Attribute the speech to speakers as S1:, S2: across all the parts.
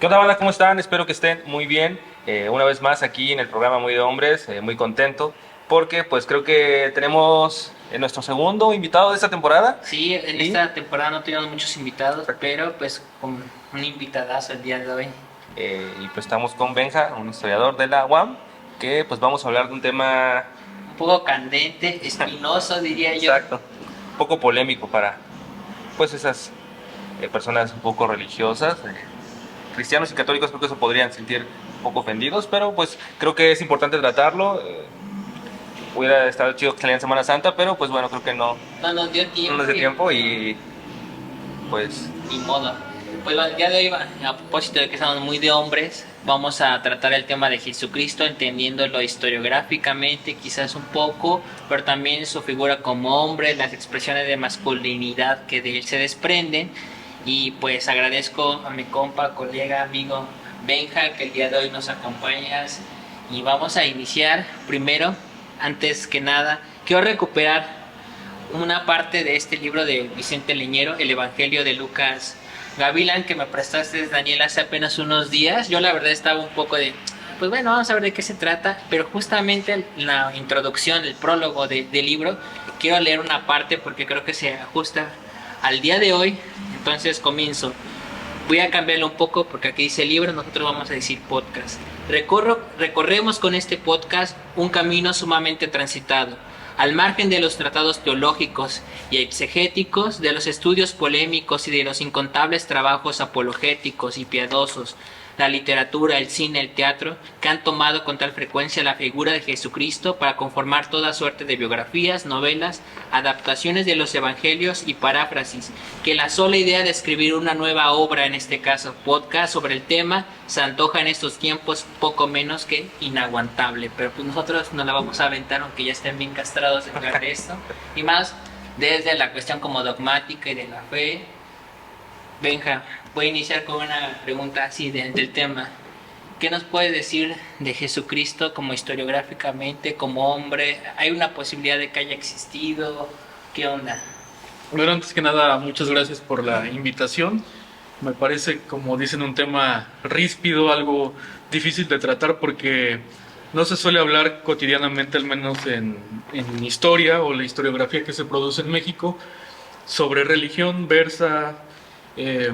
S1: ¿Qué onda, banda? ¿Cómo están? Espero que estén muy bien. Una vez más aquí en el programa Muy de Hombres, muy contento porque pues creo que tenemos nuestro segundo invitado de esta temporada.
S2: Sí, en
S1: y,
S2: esta temporada no tuvimos muchos invitados, pero pues con un invitadazo el día de hoy.
S1: pues estamos con Benja, un historiador de la UAM, que pues vamos a hablar de un tema
S2: Un poco candente, espinoso diría yo.
S1: exacto, un poco polémico para pues esas personas un poco religiosas. Cristianos y católicos creo que se podrían sentir un poco ofendidos, pero pues creo que es importante tratarlo. Hubiera estado chido que saliera en Semana Santa, pero pues bueno, creo que
S2: No nos dio
S1: no nos
S2: tiempo
S1: dio tiempo y pues
S2: ni modo. Pues el día de hoy, a propósito de que estamos muy de hombres, vamos a tratar el tema de Jesucristo, entendiéndolo historiográficamente, quizás un poco, pero también su figura como hombre, las expresiones de masculinidad que de él se desprenden. Y pues agradezco a mi compa, colega, amigo Benja, que el día de hoy nos acompañas. Y vamos a iniciar primero, antes que nada, quiero recuperar una parte de este libro de Vicente Leñero, el Evangelio de Lucas Gavilán, que me prestaste, Daniel, hace apenas unos días. Yo la verdad estaba un poco de, pues bueno, vamos a ver de qué se trata, pero justamente la introducción, el prólogo del libro, quiero leer una parte porque creo que se ajusta al día de hoy. Entonces comienzo. Voy a cambiarlo un poco porque aquí dice libro, nosotros vamos a decir podcast. Recorremos con este podcast un camino sumamente transitado, al margen de los tratados teológicos y exegéticos, de los estudios polémicos y de los incontables trabajos apologéticos y piadosos, la literatura, el cine, el teatro, que han tomado con tal frecuencia la figura de Jesucristo para conformar toda suerte de biografías, novelas, adaptaciones de los evangelios y paráfrasis, que la sola idea de escribir una nueva obra, en este caso podcast, sobre el tema, se antoja en estos tiempos poco menos que inaguantable. Pero pues nosotros no la vamos a aventar, aunque ya estén bien castrados de hablar de esto, y más desde la cuestión como dogmática y de la fe. Benja, voy a iniciar con una pregunta así del tema. ¿Qué nos puede decir de Jesucristo como historiográficamente, como hombre? ¿Hay una posibilidad de que haya existido? ¿Qué onda?
S3: Bueno, antes que nada, muchas gracias por la invitación. Me parece, como dicen, un tema ríspido, algo difícil de tratar porque no se suele hablar cotidianamente, al menos en historia o la historiografía que se produce en México, sobre religión, versa, eh,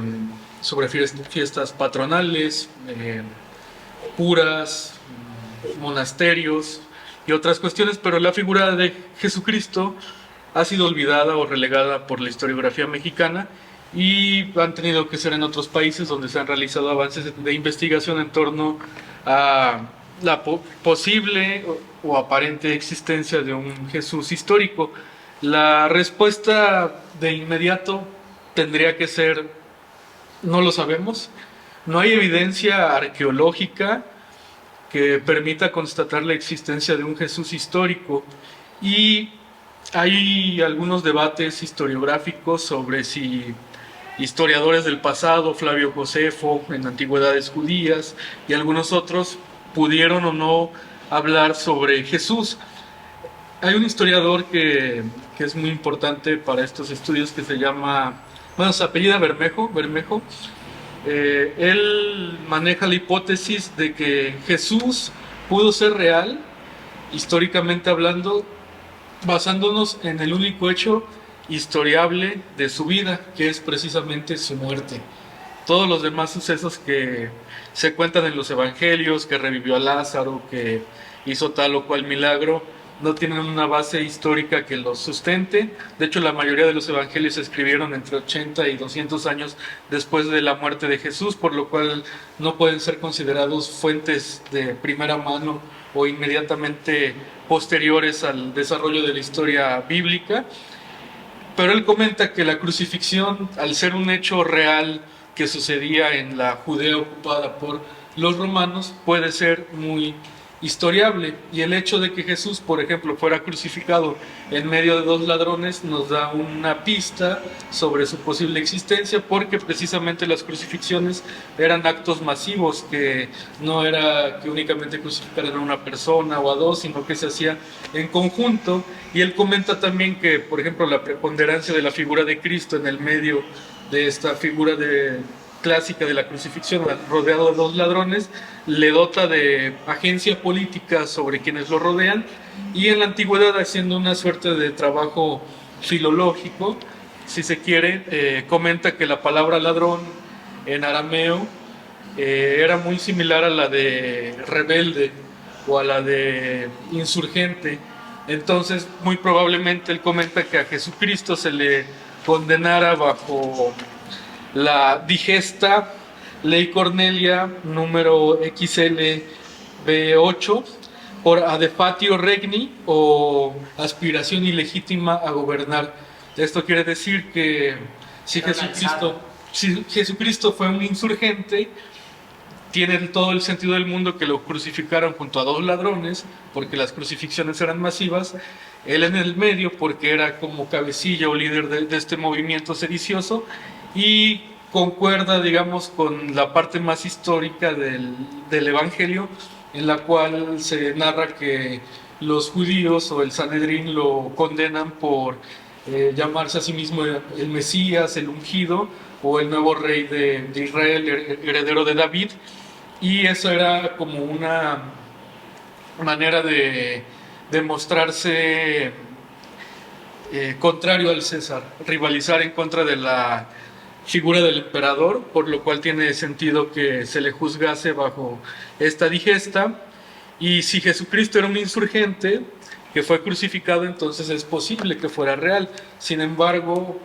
S3: sobre fiestas patronales, curas, monasterios y otras cuestiones, pero la figura de Jesucristo ha sido olvidada o relegada por la historiografía mexicana y han tenido que ser en otros países donde se han realizado avances de investigación en torno a la posible o aparente existencia de un Jesús histórico. La respuesta de inmediato tendría que ser: no lo sabemos. No hay evidencia arqueológica que permita constatar la existencia de un Jesús histórico y hay algunos debates historiográficos sobre si historiadores del pasado, Flavio Josefo en Antigüedades Judías y algunos otros, pudieron o no hablar sobre Jesús. Hay un historiador que es muy importante para estos estudios que se llama, bueno, se apellida Bermejo. Él maneja la hipótesis de que Jesús pudo ser real, históricamente hablando, basándonos en el único hecho historiable de su vida, que es precisamente su muerte. Todos los demás sucesos que se cuentan en los evangelios, que revivió a Lázaro, que hizo tal o cual milagro, no tienen una base histórica que los sustente. De hecho, la mayoría de los evangelios se escribieron entre 80 y 200 años después de la muerte de Jesús, por lo cual no pueden ser considerados fuentes de primera mano o inmediatamente posteriores al desarrollo de la historia bíblica. Pero él comenta que la crucifixión, al ser un hecho real que sucedía en la Judea ocupada por los romanos, puede ser muy historiable. Y el hecho de que Jesús, por ejemplo, fuera crucificado en medio de dos ladrones nos da una pista sobre su posible existencia, porque precisamente las crucifixiones eran actos masivos, que no era que únicamente crucificaran a una persona o a dos, sino que se hacía en conjunto. Y él comenta también que, por ejemplo, la preponderancia de la figura de Cristo en el medio de esta figura de clásica de la crucifixión, rodeado de dos ladrones, le dota de agencia política sobre quienes lo rodean, y en la antigüedad, haciendo una suerte de trabajo filológico, si se quiere, comenta que la palabra ladrón en arameo era muy similar a la de rebelde o a la de insurgente. Entonces, muy probablemente él comenta que a Jesucristo se le condenara bajo la digesta Ley Cornelia número XLB8 por adefatio regni, o aspiración ilegítima a gobernar. Esto quiere decir que si Jesucristo fue un insurgente, tiene todo el sentido del mundo que lo crucificaron junto a dos ladrones, porque las crucifixiones eran masivas, él en el medio porque era como cabecilla o líder de este movimiento sedicioso, y concuerda, digamos, con la parte más histórica del Evangelio, en la cual se narra que los judíos o el Sanedrín lo condenan por llamarse a sí mismo el Mesías, el ungido, o el nuevo rey de Israel, heredero de David, y eso era como una manera de mostrarse contrario al César, rivalizar en contra de la figura del emperador, por lo cual tiene sentido que se le juzgase bajo esta digesta. Y si Jesucristo era un insurgente que fue crucificado, entonces es posible que fuera real. Sin embargo,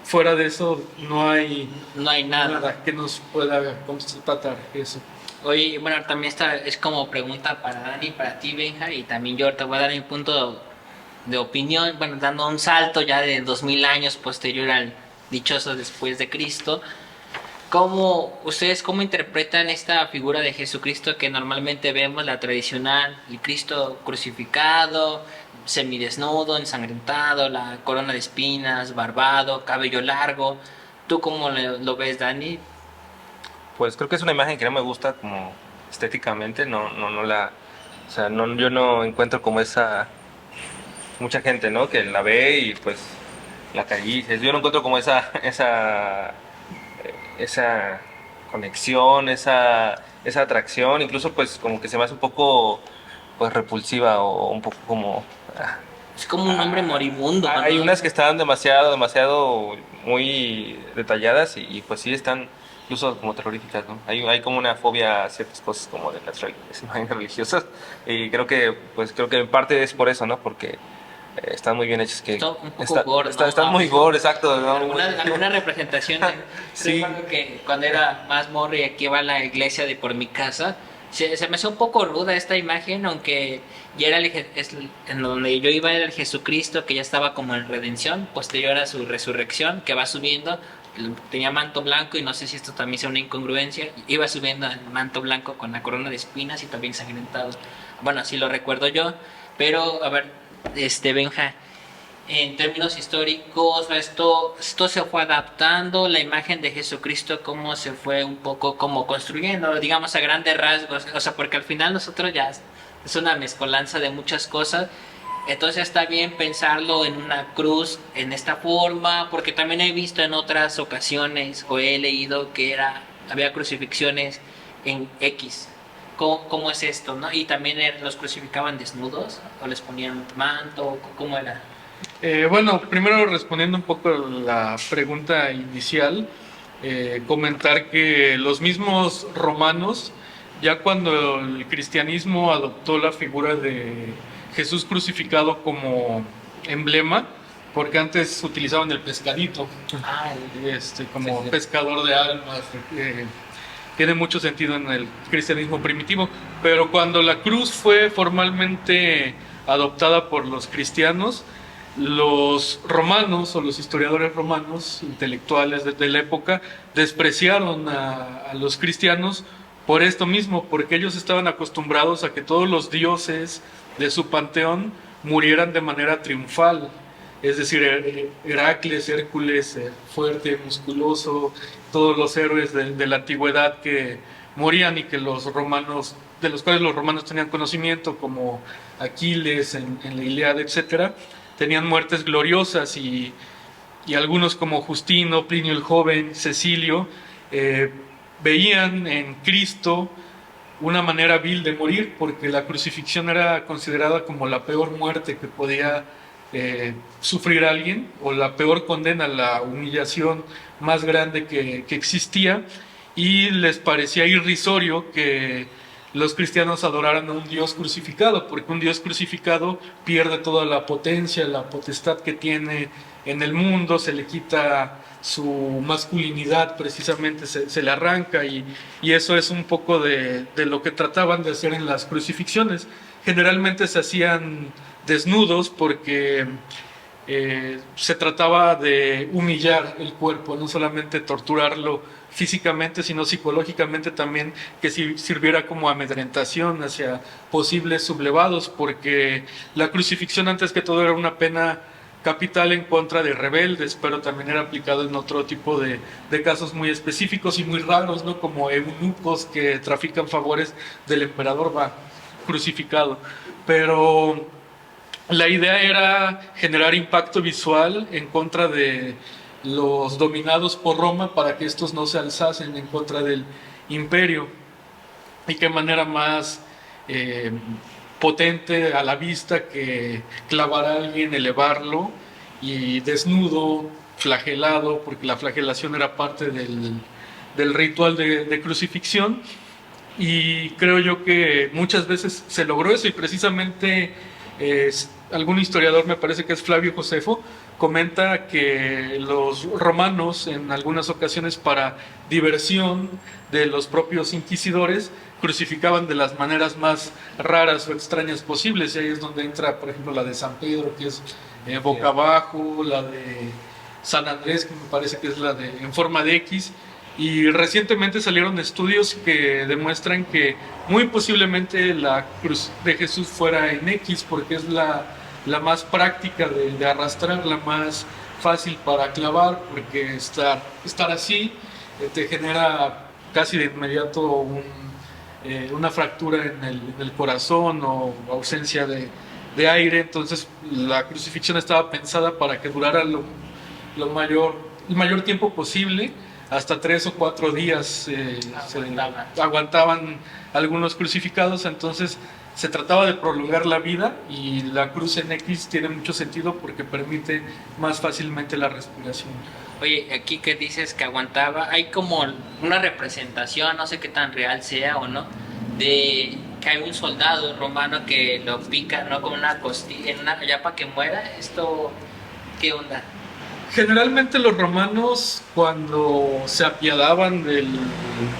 S3: fuera de eso no hay nada que nos pueda constatar eso.
S2: Oye, bueno, también esta es como pregunta para Dani, para ti, Benja, y también yo te voy a dar mi punto de opinión, bueno, dando un salto ya de 2000 años posterior al dichoso después de Cristo. ¿Cómo interpretan esta figura de Jesucristo que normalmente vemos, la tradicional, el Cristo crucificado, semidesnudo, ensangrentado, la corona de espinas, barbado, cabello largo? ¿Tú cómo lo ves, Dani?
S1: Pues creo que es una imagen que no me gusta como estéticamente, o sea, yo no encuentro como esa, mucha gente, ¿no? Que la ve y pues la acaricia. Yo no encuentro como esa conexión, esa atracción, incluso pues como que se me hace un poco pues repulsiva o un poco como...
S2: Es como un hombre moribundo, ¿no?
S1: Hay unas que están demasiado muy detalladas y pues sí están incluso como terroríficas, ¿no? Hay como una fobia a ciertas cosas como de las imágenes religiosas, y creo que en parte es por eso, ¿no? Porque están muy bien hechos, que
S2: Está un poco gore, ¿no?
S1: están muy gore, exacto, ¿no?
S2: Alguna representación
S1: Sí.
S2: recuerdo que cuando era más morro y aquí va la iglesia de por mi casa, se me hace un poco ruda esta imagen, aunque ya era en donde yo iba era el Jesucristo que ya estaba como en redención, posterior a su resurrección, que va subiendo. Tenía manto blanco, y no sé si esto también sea una incongruencia, iba subiendo el manto blanco con la corona de espinas y también sangrentado. Bueno, así lo recuerdo yo. Pero a ver, Benja, en términos históricos, esto se fue adaptando, la imagen de Jesucristo, cómo se fue un poco como construyendo, digamos a grandes rasgos, o sea, porque al final nosotros ya es una mezcolanza de muchas cosas. Entonces está bien pensarlo en una cruz en esta forma, porque también he visto en otras ocasiones o he leído que había crucifixiones en X. ¿Cómo es esto, no? Y también los crucificaban desnudos o les ponían manto, ¿cómo era?
S3: Bueno, primero respondiendo un poco a la pregunta inicial, comentar que los mismos romanos, ya cuando el cristianismo adoptó la figura de Jesús crucificado como emblema, porque antes utilizaban el pescadito como
S2: sí.
S3: pescador de almas, tiene mucho sentido en el cristianismo primitivo, pero cuando la cruz fue formalmente adoptada por los cristianos, los romanos o los historiadores romanos intelectuales de la época despreciaron a los cristianos por esto mismo, porque ellos estaban acostumbrados a que todos los dioses de su panteón murieran de manera triunfal. Es decir, Heracles, Hércules, fuerte, musculoso, todos los héroes de la antigüedad que morían y que los romanos, de los cuales los romanos tenían conocimiento, como Aquiles en la Ilíada, etcétera, tenían muertes gloriosas, y algunos como Justino, Plinio el Joven, Cecilio, eh, veían en Cristo una manera vil de morir, porque la crucifixión era considerada como la peor muerte que podía sufrir alguien, o la peor condena, la humillación más grande que existía, y les parecía irrisorio que los cristianos adoraran a un Dios crucificado, porque un Dios crucificado pierde toda la potencia, la potestad que tiene en el mundo, se le quita su masculinidad, precisamente se le arranca, y eso es un poco de lo que trataban de hacer en las crucifixiones. Generalmente se hacían desnudos porque se trataba de humillar el cuerpo, no solamente torturarlo físicamente, sino psicológicamente también, que sirviera como amedrentación hacia posibles sublevados, porque la crucifixión antes que todo era una pena capital en contra de rebeldes, pero también era aplicado en otro tipo de casos muy específicos y muy raros, ¿no? Como eunucos que trafican favores del emperador, va crucificado. Pero la idea era generar impacto visual en contra de los dominados por Roma para que estos no se alzasen en contra del imperio. Y qué manera más potente a la vista que clavar a alguien, elevarlo y desnudo, flagelado, porque la flagelación era parte del ritual de crucifixión. Y creo yo que muchas veces se logró eso, y precisamente algún historiador, me parece que es Flavio Josefo, comenta que los romanos en algunas ocasiones, para diversión de los propios inquisidores, crucificaban de las maneras más raras o extrañas posibles, y ahí es donde entra, por ejemplo, la de San Pedro, que es boca abajo, la de San Andrés, que me parece que es la de en forma de X. Y recientemente salieron estudios que demuestran que muy posiblemente la cruz de Jesús fuera en X, porque es la más práctica de arrastrar, la más fácil para clavar, porque estar así te genera casi de inmediato una fractura en el corazón o ausencia de aire. Entonces la crucifixión estaba pensada para que durara el mayor tiempo posible. Hasta 3 o 4 días aguantaban algunos crucificados, entonces se trataba de prolongar la vida, y la cruz en X tiene mucho sentido porque permite más fácilmente la respiración.
S2: Oye, aquí que dices que aguantaba, hay como una representación, no sé qué tan real sea o no, de que hay un soldado romano que lo pica, ¿no? Como una costilla, ya para que muera. Esto, ¿qué onda?
S3: Generalmente los romanos, cuando se apiadaban del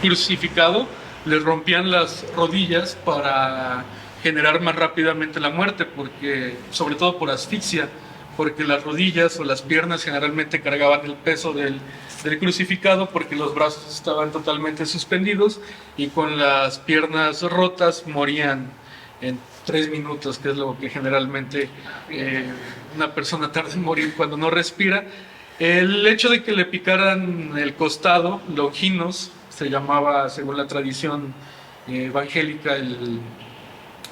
S3: crucificado, les rompían las rodillas para generar más rápidamente la muerte, porque, sobre todo por asfixia, porque las rodillas o las piernas generalmente cargaban el peso del crucificado, porque los brazos estaban totalmente suspendidos, y con las piernas rotas morían en 3 minutos, que es lo que generalmente una persona tarda en morir cuando no respira. El hecho de que le picaran el costado, Longinos, se llamaba según la tradición evangélica,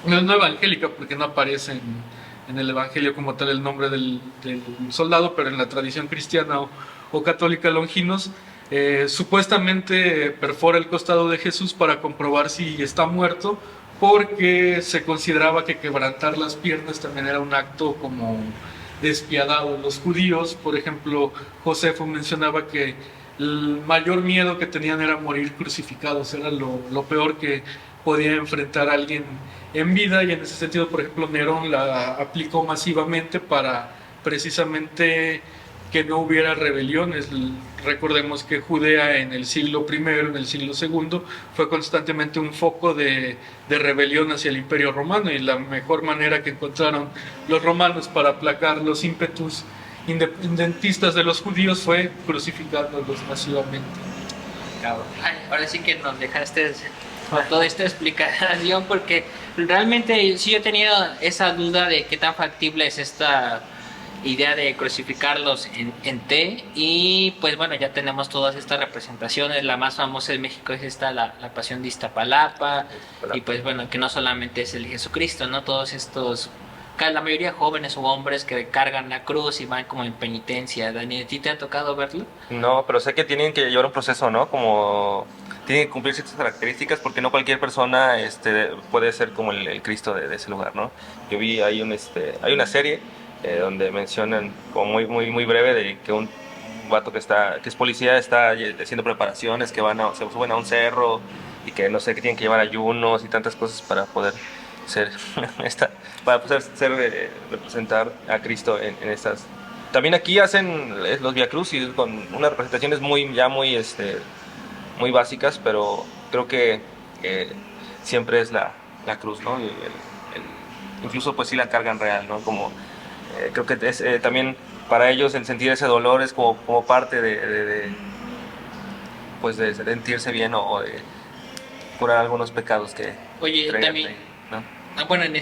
S3: no evangélica porque no aparece en el evangelio como tal el nombre del soldado, pero en la tradición cristiana o católica, Longinos supuestamente perfora el costado de Jesús para comprobar si está muerto, porque se consideraba que quebrantar las piernas también era un acto como despiadado. Los judíos, por ejemplo, Josefo mencionaba que el mayor miedo que tenían era morir crucificados, era lo peor que podía enfrentar a alguien en vida, y en ese sentido, por ejemplo, Nerón la aplicó masivamente para precisamente que no hubiera rebeliones. Recordemos que Judea en el siglo I, en el siglo II, fue constantemente un foco de rebelión hacia el Imperio Romano, y la mejor manera que encontraron los romanos para aplacar los ímpetus independentistas de los judíos fue crucificándolos masivamente.
S2: Ay, ahora sí que nos dejaste con toda esta explicación, porque realmente sí yo he tenido esa duda de qué tan factible es esta idea de crucificarlos en T. Y pues bueno, ya tenemos todas estas representaciones. La más famosa en México es esta, la Pasión de Iztapalapa, y pues bueno, que no solamente es el Jesucristo, ¿no? Todos estos la mayoría jóvenes o hombres que cargan la cruz y van como en penitencia. Daniel, ¿a ti te ha tocado verlo?
S1: No, pero sé que tienen que llevar un proceso, ¿no? Como tienen que cumplir ciertas características porque no cualquier persona puede ser como el Cristo de ese lugar, ¿no? Yo vi hay una serie donde mencionan como muy breve de que un vato que es policía está haciendo preparaciones, que se suben a un cerro y que no sé, que tienen que llevar ayunos y tantas cosas para poder ser para poder representar a Cristo en estas. También aquí hacen los Via Crucis con unas representaciones muy básicas, pero creo que siempre es la cruz, ¿no? Incluso pues sí la cargan real, ¿no? Como creo que es también para ellos el sentir ese dolor es como parte pues de sentirse bien o de curar algunos pecados que
S2: Oye,
S1: traigan
S2: también,
S1: ahí, ¿no?
S2: bueno, en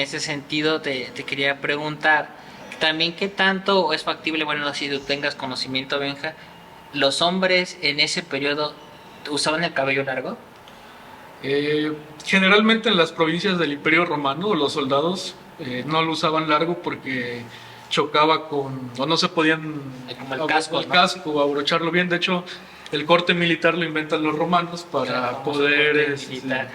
S2: este sentido te quería preguntar, también qué tanto es factible, bueno, no sé si tú tengas conocimiento, Benja, los hombres en ese periodo usaban el cabello largo.
S3: Generalmente en las provincias del Imperio Romano los soldados no lo usaban largo porque chocaba con, o no se podían
S2: Como el casco, ¿no?
S3: casco, abrocharlo bien. De hecho, el corte militar lo inventan los romanos para
S2: Claro,
S3: poder
S2: militar.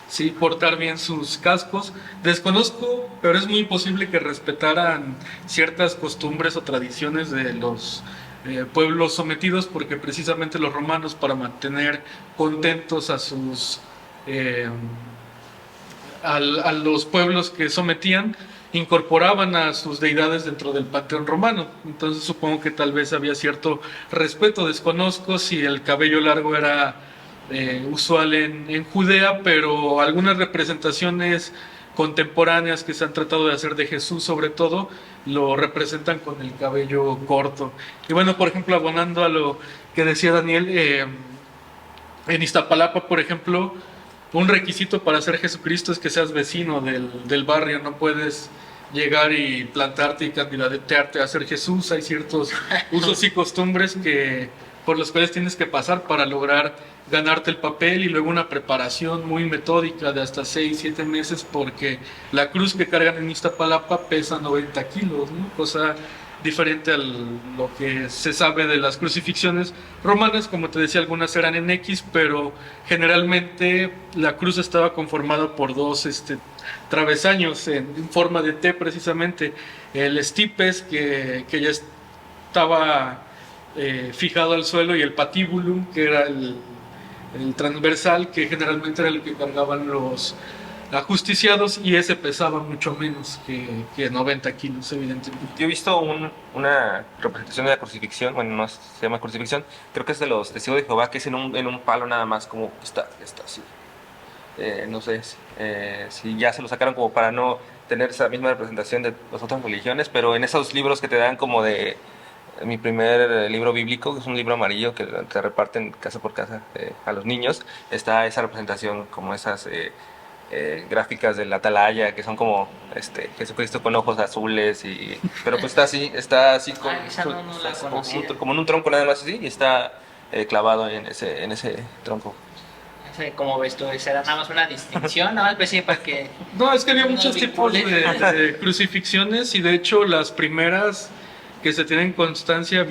S3: sí, portar bien sus cascos. Desconozco, pero es muy posible que respetaran ciertas costumbres o tradiciones de los pueblos sometidos, porque precisamente los romanos, para mantener contentos a sus eh, a los pueblos que sometían, incorporaban a sus deidades dentro del panteón romano. Entonces supongo que tal vez había cierto respeto. Desconozco si el cabello largo era usual en Judea, pero algunas representaciones contemporáneas que se han tratado de hacer de Jesús, sobre todo, lo representan con el cabello corto. Y bueno, por ejemplo, abonando a lo que decía Daniel, en Iztapalapa, por ejemplo, un requisito para ser Jesucristo es que seas vecino del barrio. No puedes llegar y plantarte y candidatearte a ser Jesús. Hay ciertos usos y costumbres por los cuales tienes que pasar para lograr ganarte el papel, y luego una preparación muy metódica de hasta 6-7 meses, porque la cruz que cargan en Iztapalapa pesa 90 kilos, ¿no? Cosa diferente a lo que se sabe de las crucifixiones romanas. Como te decía, algunas eran en X, pero generalmente la cruz estaba conformada por dos travesaños en forma de T, precisamente. El stipes, que ya estaba fijado al suelo, y el patibulum, que era el transversal, que generalmente era el que cargaban los ajusticiados, y ese pesaba mucho menos que 90 kilos, evidentemente.
S1: Yo he visto una representación de la crucifixión, bueno, no se llama crucifixión, creo que es de los testigos de Jehová, que es en un palo nada más, como está así. No sé si ya se lo sacaron como para no tener esa misma representación de las otras religiones, pero en esos libros que te dan como de mi primer libro bíblico, que es un libro amarillo que te reparten casa por casa a los niños, está esa representación, como esas gráficas de la atalaya, que son como Jesucristo con ojos azules, pero pues está así
S2: Esa no la
S1: está
S2: conocía.
S1: como en un tronco nada más así, y está clavado en ese tronco.
S2: No sé cómo ves tú, esa era nada más una distinción, nada más pues, sí, para que
S3: No, es que había
S2: no
S3: muchos tipos
S2: vincule.
S3: de crucifixiones, y de hecho las primeras que se tienen constancia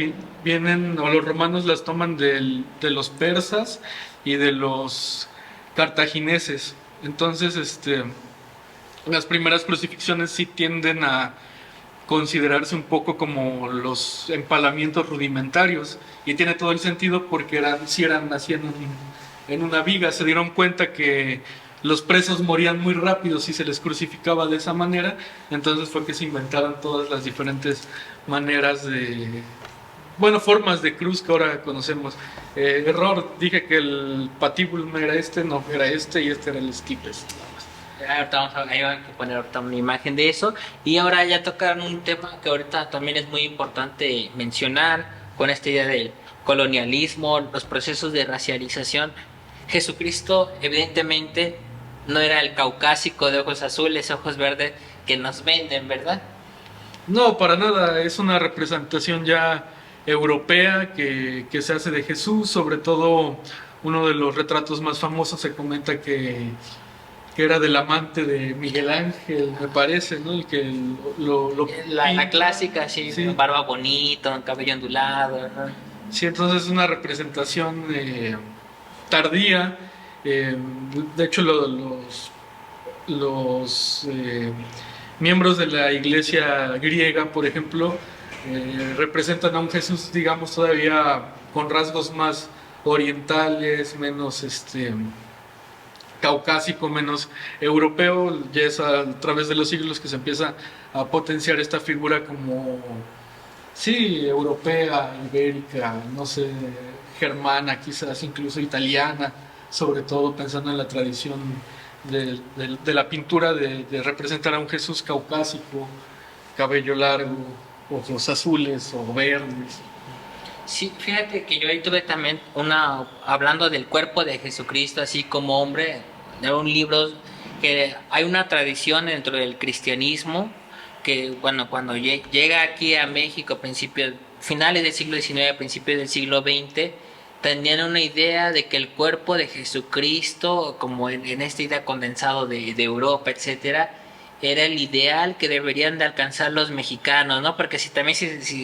S3: vienen, o los romanos las toman de los persas y de los cartagineses. Entonces, las primeras crucifixiones sí tienden a considerarse un poco como los empalamientos rudimentarios, y tiene todo el sentido, porque si eran así en una viga. Se dieron cuenta que los presos morían muy rápido si se les crucificaba de esa manera. Entonces fue que se inventaron todas las diferentes maneras formas de cruz que ahora conocemos. Error, dije que el patibulum era no era y este era el stipes.
S2: Ahí van a poner ahorita una imagen de eso. Y ahora ya tocaron un tema que ahorita también es muy importante mencionar, con esta idea del colonialismo, los procesos de racialización. Jesucristo evidentemente no era el caucásico de ojos azules, ojos verdes que nos venden, ¿verdad?
S3: No, para nada. Es una representación ya europea que se hace de Jesús. Sobre todo, uno de los retratos más famosos, se comenta que que era del amante de Miguel Ángel, me parece, ¿no? El que
S2: La
S3: pinta.
S2: clásica, sí,
S3: Sí.
S2: barba bonito, cabello ondulado, ¿no?
S3: Sí, entonces es una representación tardía. eh, de hecho, los miembros de la iglesia griega, por ejemplo, representan a un Jesús, digamos, todavía con rasgos más orientales, menos caucásico, menos europeo. Ya es a través de los siglos que se empieza a potenciar esta figura como, sí, europea, ibérica, no sé, germana, quizás incluso italiana, sobre todo pensando en la tradición de la pintura de representar a un Jesús caucásico, cabello largo, ojos azules o verdes.
S2: Sí, fíjate que yo ahí tuve también hablando del cuerpo de Jesucristo, así como hombre, de un libro que hay una tradición dentro del cristianismo que, bueno, cuando llega aquí a México a principios, finales del siglo XIX, principios del siglo XX, tenían una idea de que el cuerpo de Jesucristo, como en esta idea condensado de Europa, etcétera, era el ideal que deberían de alcanzar los mexicanos, ¿no? Porque si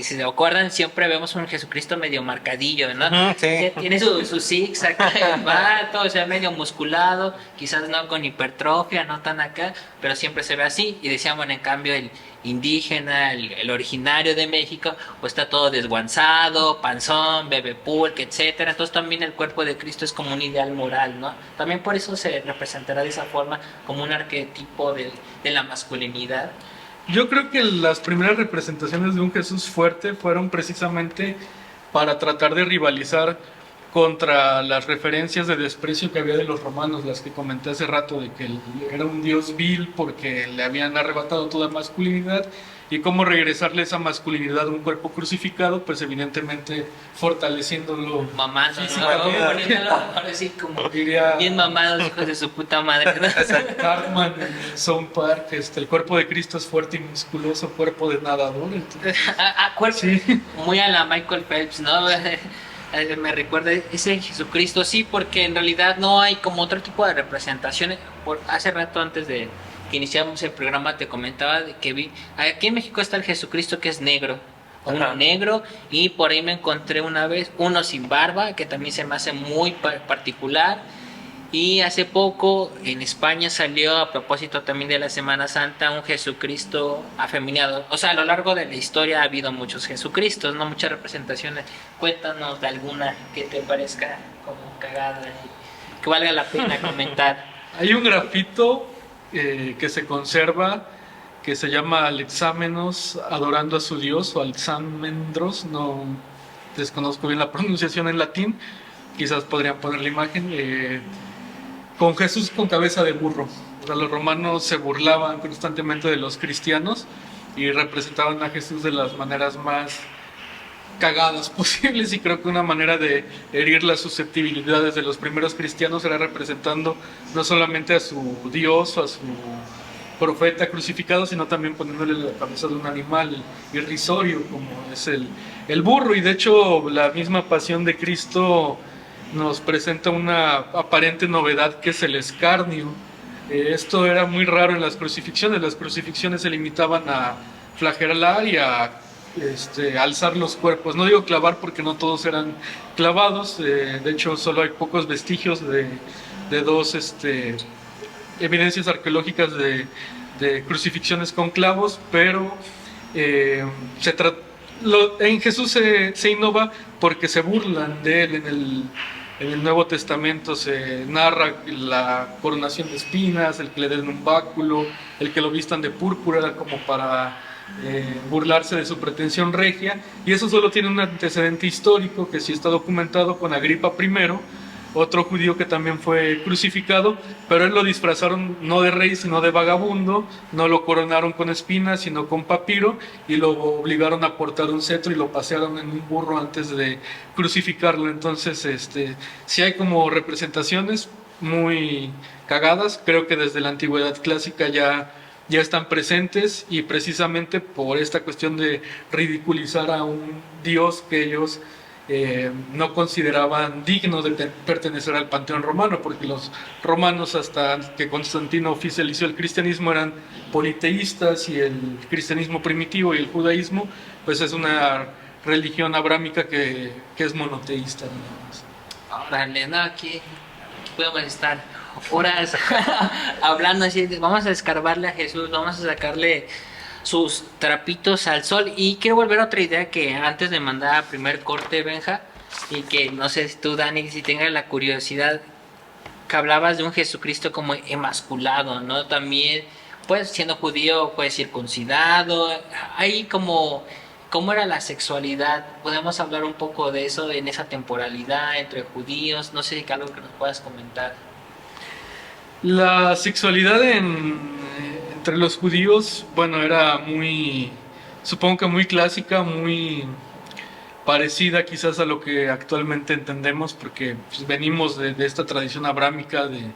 S2: se acuerdan, siempre vemos un Jesucristo medio marcadillo, ¿no?
S1: Ujú, sí.
S2: Tiene su zigzag, el vato, o sea, medio musculado, quizás no con hipertrofia, no tan acá, pero siempre se ve así. Y decían, bueno, en cambio el indígena, el originario de México, pues está todo desguanzado, panzón, bebe pulque, etcétera. Entonces también el cuerpo de Cristo es como un ideal moral, ¿no? También por eso se representará de esa forma como un arquetipo de la masculinidad.
S3: Yo creo que las primeras representaciones de un Jesús fuerte fueron precisamente para tratar de rivalizar contra las referencias de desprecio que había de los romanos, las que comenté hace rato, de que él era un dios vil porque le habían arrebatado toda masculinidad, y cómo regresarle esa masculinidad a un cuerpo crucificado, pues evidentemente fortaleciéndolo
S2: Mamando, ¿no?
S3: físicamente.
S2: Poniéndolo ahora sí como
S3: Diría
S2: bien mamados, hijos de su puta madre, ¿no?
S3: Cartman en South Park, el cuerpo de Cristo es fuerte y musculoso, cuerpo de nadador. Entonces,
S2: Cuerpo,
S3: sí.
S2: muy a la Michael Phelps, ¿no? Me recuerda ese Jesucristo, sí, porque en realidad no hay como otro tipo de representaciones. Hace rato antes de que iniciamos el programa te comentaba de que vi, aquí en México está el Jesucristo que es negro, uno
S1: Ajá.
S2: negro, y por ahí me encontré una vez uno sin barba, que también se me hace muy particular. Y hace poco en España salió, a propósito también de la Semana Santa, un Jesucristo afeminado. O sea, a lo largo de la historia ha habido muchos Jesucristos, ¿no? Muchas representaciones. Cuéntanos de alguna que te parezca como cagada y que valga la pena comentar.
S3: Hay un grafito que se conserva que se llama Alexámenos adorando a su Dios, o Alexamendros, no desconozco bien la pronunciación en latín, quizás podrían poner la imagen, con Jesús con cabeza de burro. O sea, los romanos se burlaban constantemente de los cristianos y representaban a Jesús de las maneras más cagadas posibles, y creo que una manera de herir las susceptibilidades de los primeros cristianos era representando no solamente a su Dios o a su profeta crucificado, sino también poniéndole la cabeza de un animal irrisorio como es el burro. Y de hecho la misma pasión de Cristo nos presenta una aparente novedad, que es el escarnio. Esto era muy raro en las crucifixiones se limitaban a flagelar y a alzar los cuerpos. No digo clavar porque no todos eran clavados, de hecho solo hay pocos vestigios de dos evidencias arqueológicas de crucifixiones con clavos, pero en Jesús se innova porque se burlan de él. En el Nuevo Testamento se narra la coronación de espinas, el que le den un báculo, el que lo vistan de púrpura como para burlarse de su pretensión regia, y eso solo tiene un antecedente histórico que sí está documentado con Agripa I, otro judío que también fue crucificado, pero él lo disfrazaron no de rey sino de vagabundo, no lo coronaron con espinas sino con papiro, y lo obligaron a portar un cetro y lo pasearon en un burro antes de crucificarlo. Entonces sí hay como representaciones muy cagadas, creo que desde la antigüedad clásica ya están presentes, y precisamente por esta cuestión de ridiculizar a un Dios que ellos no consideraban digno de pertenecer al panteón romano, porque los romanos, hasta que Constantino oficializó el cristianismo, eran politeístas, y el cristianismo primitivo y el judaísmo pues es una religión abrámica que es monoteísta nada más.
S2: Órale, no, aquí podemos estar horas hablando así, vamos a escarbarle a Jesús, vamos a sacarle sus trapitos al sol. Y quiero volver a otra idea que antes de mandar a primer corte, Benja, y que no sé si tú, Dani, si tengas la curiosidad, que hablabas de un Jesucristo como emasculado, ¿no? También, pues siendo judío, pues circuncidado, ahí como... ¿Cómo era la sexualidad? ¿Podemos hablar un poco de eso en esa temporalidad entre judíos? No sé, algo que nos puedas comentar.
S3: La sexualidad entre los judíos, bueno, era muy, supongo que muy clásica, muy parecida quizás a lo que actualmente entendemos, porque pues, venimos de esta tradición abrámica de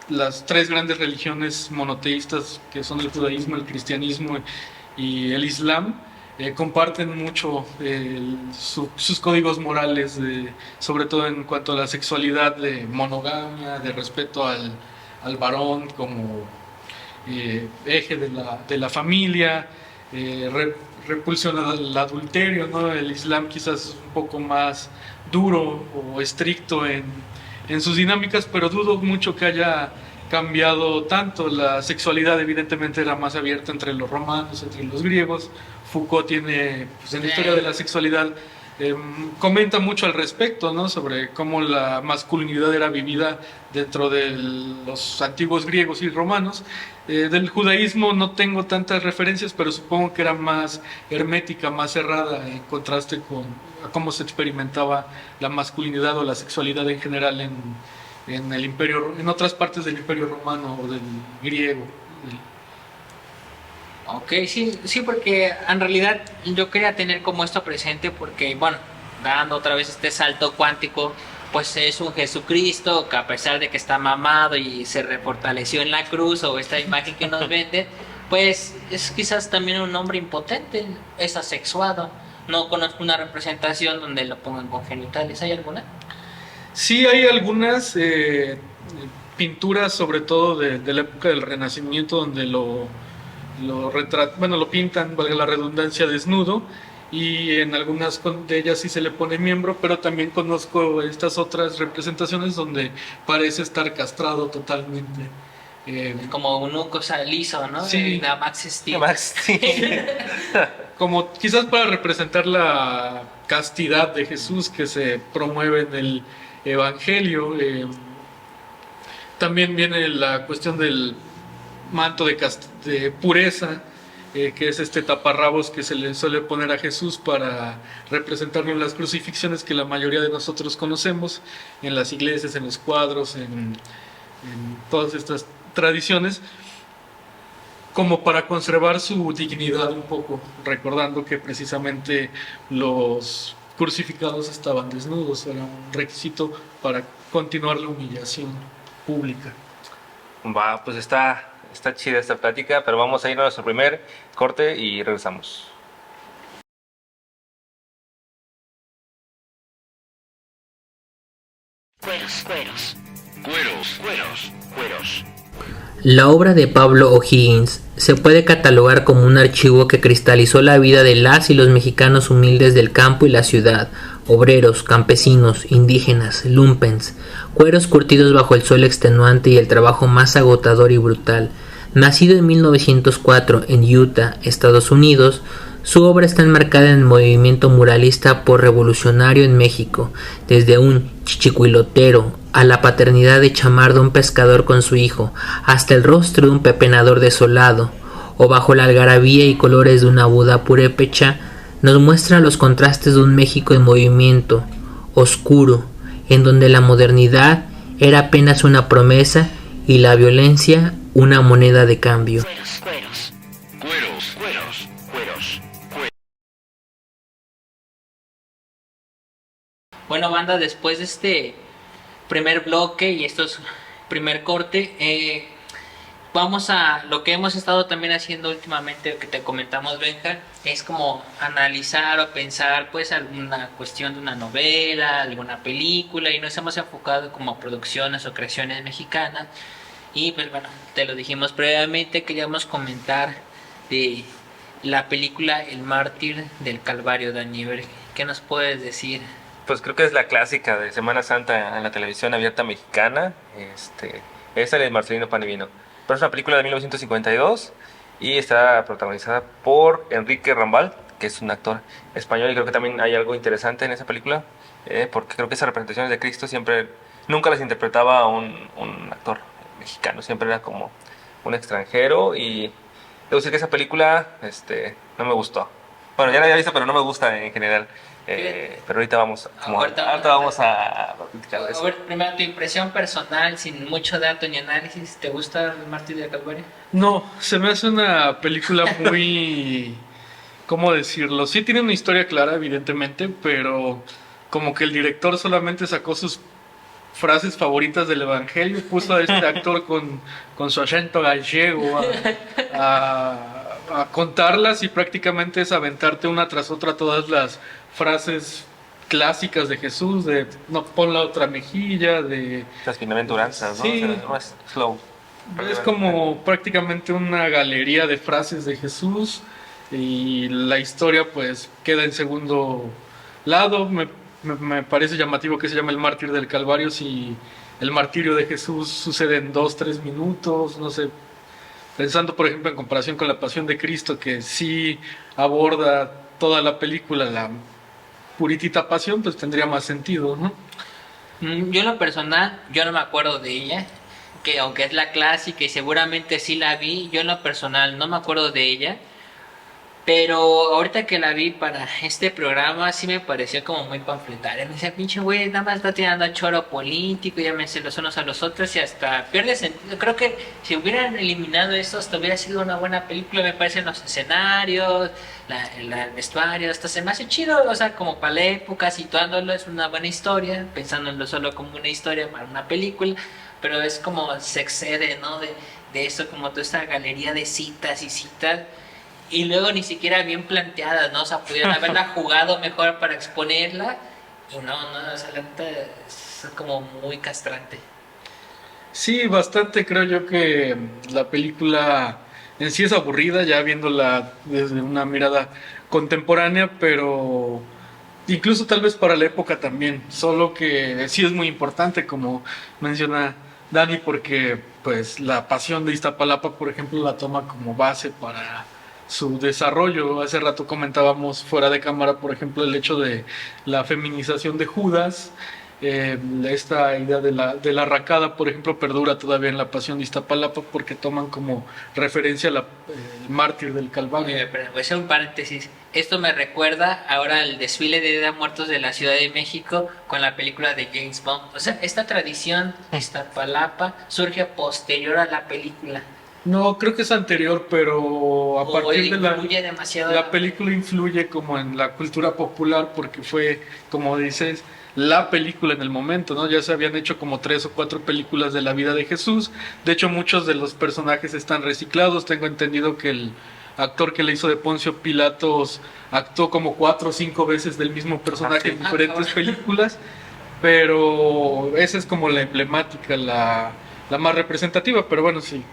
S3: las tres grandes religiones monoteístas que son el judaísmo, el cristianismo y el islam. Comparten mucho sus códigos morales, sobre todo en cuanto a la sexualidad, de monogamia, de respeto al varón como eje de la familia, repulsión al adulterio, ¿no? El Islam quizás es un poco más duro o estricto en sus dinámicas, pero dudo mucho que haya cambiado tanto. La sexualidad evidentemente era más abierta entre los romanos, entre los griegos. Foucault tiene, pues, en la historia de la sexualidad, comenta mucho al respecto, ¿no? Sobre cómo la masculinidad era vivida dentro de los antiguos griegos y romanos. Del judaísmo no tengo tantas referencias, pero supongo que era más hermética, más cerrada, en contraste con cómo se experimentaba la masculinidad o la sexualidad en general en el imperio, en otras partes del imperio romano o del griego.
S2: Ok, sí, sí, porque en realidad yo quería tener como esto presente porque, bueno, dando otra vez este salto cuántico, pues es un Jesucristo que, a pesar de que está mamado y se refortaleció en la cruz, o esta imagen que nos vende, pues es quizás también un hombre impotente, es asexuado. No conozco una representación donde lo pongan con genitales. ¿Hay alguna?
S3: Sí, hay algunas pinturas, sobre todo de la época del Renacimiento, donde lo pintan, valga la redundancia, desnudo, y en algunas de ellas sí se le pone miembro, pero también conozco estas otras representaciones donde parece estar castrado totalmente.
S2: Como una cosa liso, ¿no?
S3: Sí.
S2: La Max Steel.
S1: Max Steel.
S3: Como quizás para representar la castidad de Jesús que se promueve en el Evangelio. También viene la cuestión del manto de pureza, que es este taparrabos que se le suele poner a Jesús para representarlo en las crucifixiones que la mayoría de nosotros conocemos, en las iglesias, en los cuadros, en todas estas tradiciones, como para conservar su dignidad un poco, recordando que precisamente los crucificados estaban desnudos, era un requisito para continuar la humillación pública.
S1: Va, pues está chida esta plática, pero vamos a ir a nuestro primer corte y regresamos.
S4: Cueros.
S2: La obra de Pablo O'Higgins se puede catalogar como un archivo que cristalizó la vida de las y los mexicanos humildes del campo y la ciudad, obreros, campesinos, indígenas, lumpens, cueros curtidos bajo el sol extenuante y el trabajo más agotador y brutal. Nacido en 1904 en Utah, Estados Unidos, su obra está enmarcada en el movimiento muralista por-revolucionario en México, desde un chichicuilotero a la paternidad de Chamardo, un pescador con su hijo, hasta el rostro de un pepenador desolado, o bajo la algarabía y colores de una Buda purépecha, nos muestra los contrastes de un México en movimiento, oscuro, en donde la modernidad era apenas una promesa y la violencia una moneda de cambio. Bueno, banda, después de este primer bloque y estos primer corte, vamos a lo que hemos estado también haciendo últimamente, que te comentamos, Benja, es como analizar o pensar pues alguna cuestión de una novela, alguna película, y nos hemos enfocado como a producciones o creaciones mexicanas. Y pues bueno, te lo dijimos previamente, queríamos comentar de la película El Mártir del Calvario, Dani. ¿Qué nos puedes decir?
S1: Pues creo que es la clásica de Semana Santa en la televisión abierta mexicana. Esa es Marcelino Panivino. Pero es una película de 1952 y está protagonizada por Enrique Rambal, que es un actor español, y creo que también hay algo interesante en esa película, porque creo que esas representaciones de Cristo siempre, nunca las interpretaba un actor mexicano, siempre era como un extranjero, y debo decir que esa película no me gustó. Bueno, ya la había visto, pero no me gusta en general. Pero ahorita vamos, ahorita vamos a platicar de
S2: A
S1: eso.
S2: ver, primero tu impresión personal, sin mucho dato ni análisis, ¿te gusta El Mártir del Calvario?
S3: No, se me hace una película muy, ¿cómo decirlo? Sí tiene una historia clara, evidentemente, pero como que el director solamente sacó sus frases favoritas del Evangelio, puso a este actor con su acento gallego a contarlas, y prácticamente es aventarte una tras otra todas las frases clásicas de Jesús, de no pon la otra mejilla, de...
S1: Las bienaventuranzas, ¿no?
S3: Sí.
S1: O sea, no es slow.
S3: Es como prácticamente una galería de frases de Jesús, y la historia pues queda en segundo lado. Me parece llamativo que se llame El Mártir del Calvario si el martirio de Jesús sucede en 2, 3 minutos, no sé. Pensando por ejemplo en comparación con la Pasión de Cristo, que sí aborda toda la película, la puritita pasión, pues tendría más sentido, ¿no?
S2: Yo en lo personal, yo no me acuerdo de ella, que aunque es la clásica y seguramente sí la vi, yo en lo personal no me acuerdo de ella, pero ahorita que la vi para este programa sí me pareció como muy panfletaria. Me decía, pinche güey, nada más está tirando a choro político, ya me sé los unos a los otros y hasta pierde sentido. Creo que si hubieran eliminado eso, hasta hubiera sido una buena película, me parecen los escenarios, el vestuario, hasta se me hace chido, o sea, como para la época, situándolo, es una buena historia, pensándolo solo como una historia para una película, pero es como se excede, ¿no? De eso, como toda esta galería de citas y citas. Y luego ni siquiera bien planteadas, ¿no? O sea, pudieran haberla jugado mejor para exponerla. Y no, o sea, la neta es como muy castrante.
S3: Sí, bastante. Creo yo que la película en sí es aburrida, ya viéndola desde una mirada contemporánea, pero incluso tal vez para la época también. Solo que sí es muy importante, como menciona Dani, porque pues la Pasión de Iztapalapa, por ejemplo, la toma como base para su desarrollo. Hace rato comentábamos fuera de cámara, por ejemplo, el hecho de la feminización de Judas. Esta idea de la arracada, por ejemplo, perdura todavía en la Pasión de Iztapalapa, porque toman como referencia el mártir del Calvario.
S2: Pero voy a hacer un paréntesis. Esto me recuerda ahora al desfile de Día de Muertos de la Ciudad de México con la película de James Bond. O sea, esta tradición de Iztapalapa surge posterior a la película.
S3: No, creo que es anterior, pero a partir de
S2: influye demasiado
S3: la película influye como en la cultura popular, porque fue, como dices, la película en el momento, ¿no? Ya se habían hecho como 3 o 4 películas de la vida de Jesús. De hecho, muchos de los personajes están reciclados. Tengo entendido que el actor que le hizo de Poncio Pilatos actuó como 4 o 5 veces del mismo personaje en diferentes películas, pero esa es como la emblemática, la más representativa. Pero bueno, sí,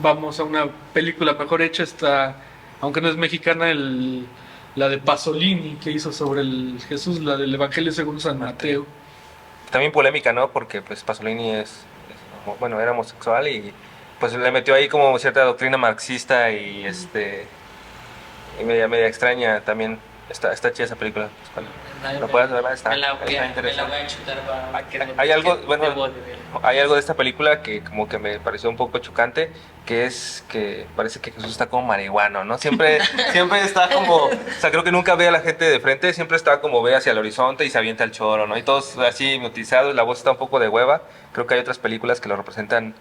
S3: vamos a una película mejor hecha, está, aunque no es mexicana, la de Pasolini, que hizo sobre el Jesús, la del Evangelio según San Mateo.
S1: También polémica, ¿no? Porque pues Pasolini bueno, era homosexual, y pues le metió ahí como cierta doctrina marxista, y y media extraña también. Está chida esa película. Pues, cuando lo puedas ver, está
S2: me la voy a
S1: interesante.
S2: chutar
S1: Hay algo, bueno,
S2: debo de ver.
S1: hay algo de esta película que como que me pareció un poco chocante, que es que parece que Jesús está como marihuano, ¿no? Siempre está como, o sea, creo que nunca ve a la gente de frente, siempre está como ve hacia el horizonte y se avienta el choro, ¿no? Y todos así hipnotizados, la voz está un poco de hueva. Creo que hay otras películas que lo representan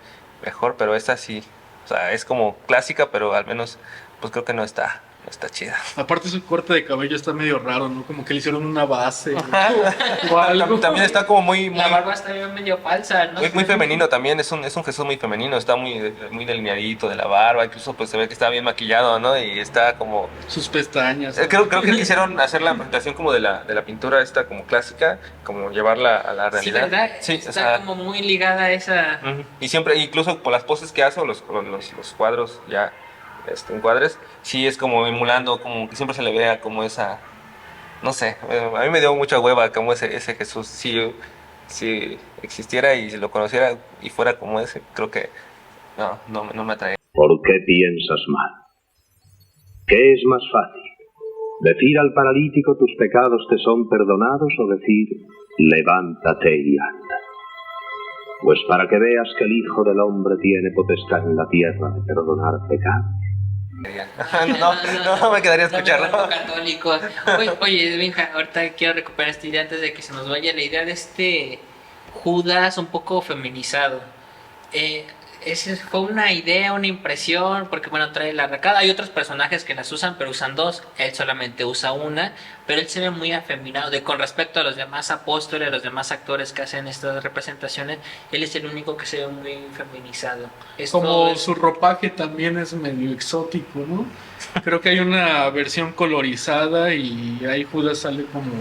S1: mejor, pero esta sí, o sea, es como clásica, pero al menos pues creo que no está no está chida.
S3: Aparte su corte de cabello está medio raro, ¿no? Como que le hicieron una base o algo.
S1: También está como muy,
S2: La barba está bien medio falsa, ¿no?
S1: muy femenino también, es un Jesús muy femenino, está muy delineadito de la barba, incluso pues se ve que está bien maquillado, ¿no? Y está como...
S3: Sus pestañas.
S1: Creo que quisieron hacer la presentación como de la pintura esta como clásica, como llevarla a la
S2: Sí,
S1: realidad.
S2: ¿verdad?
S1: Sí,
S2: Está
S1: o sea,
S2: como muy ligada a esa...
S1: ujú. Y siempre, incluso por las poses que hace o los cuadros ya encuadres, sí es como emulando, como que siempre se le vea como esa, no sé, a mí me dio mucha hueva como ese Jesús, si existiera y si lo conociera y fuera como ese, creo que no me atrae.
S5: ¿Por qué piensas mal? ¿Qué es más fácil? ¿Decir al paralítico tus pecados te son perdonados o decir levántate y anda? Pues para que veas que el Hijo del Hombre tiene potestad en la tierra de perdonar pecados.
S1: No me quedaría a escucharlo.
S2: No me vuelvo católico. Oye, Benja, ahorita quiero recuperar esta idea antes de que se nos vaya la idea de este Judas un poco feminizado. Esa fue una idea, una impresión, porque bueno, trae la arracada. Hay otros personajes que las usan, pero usan dos. Él solamente usa una, pero él se ve muy afeminado. Con respecto a los demás apóstoles, a los demás actores que hacen estas representaciones, él es el único que se ve muy feminizado.
S3: Como su ropaje también es medio exótico, ¿no? Creo que hay una versión colorizada y ahí Judas sale como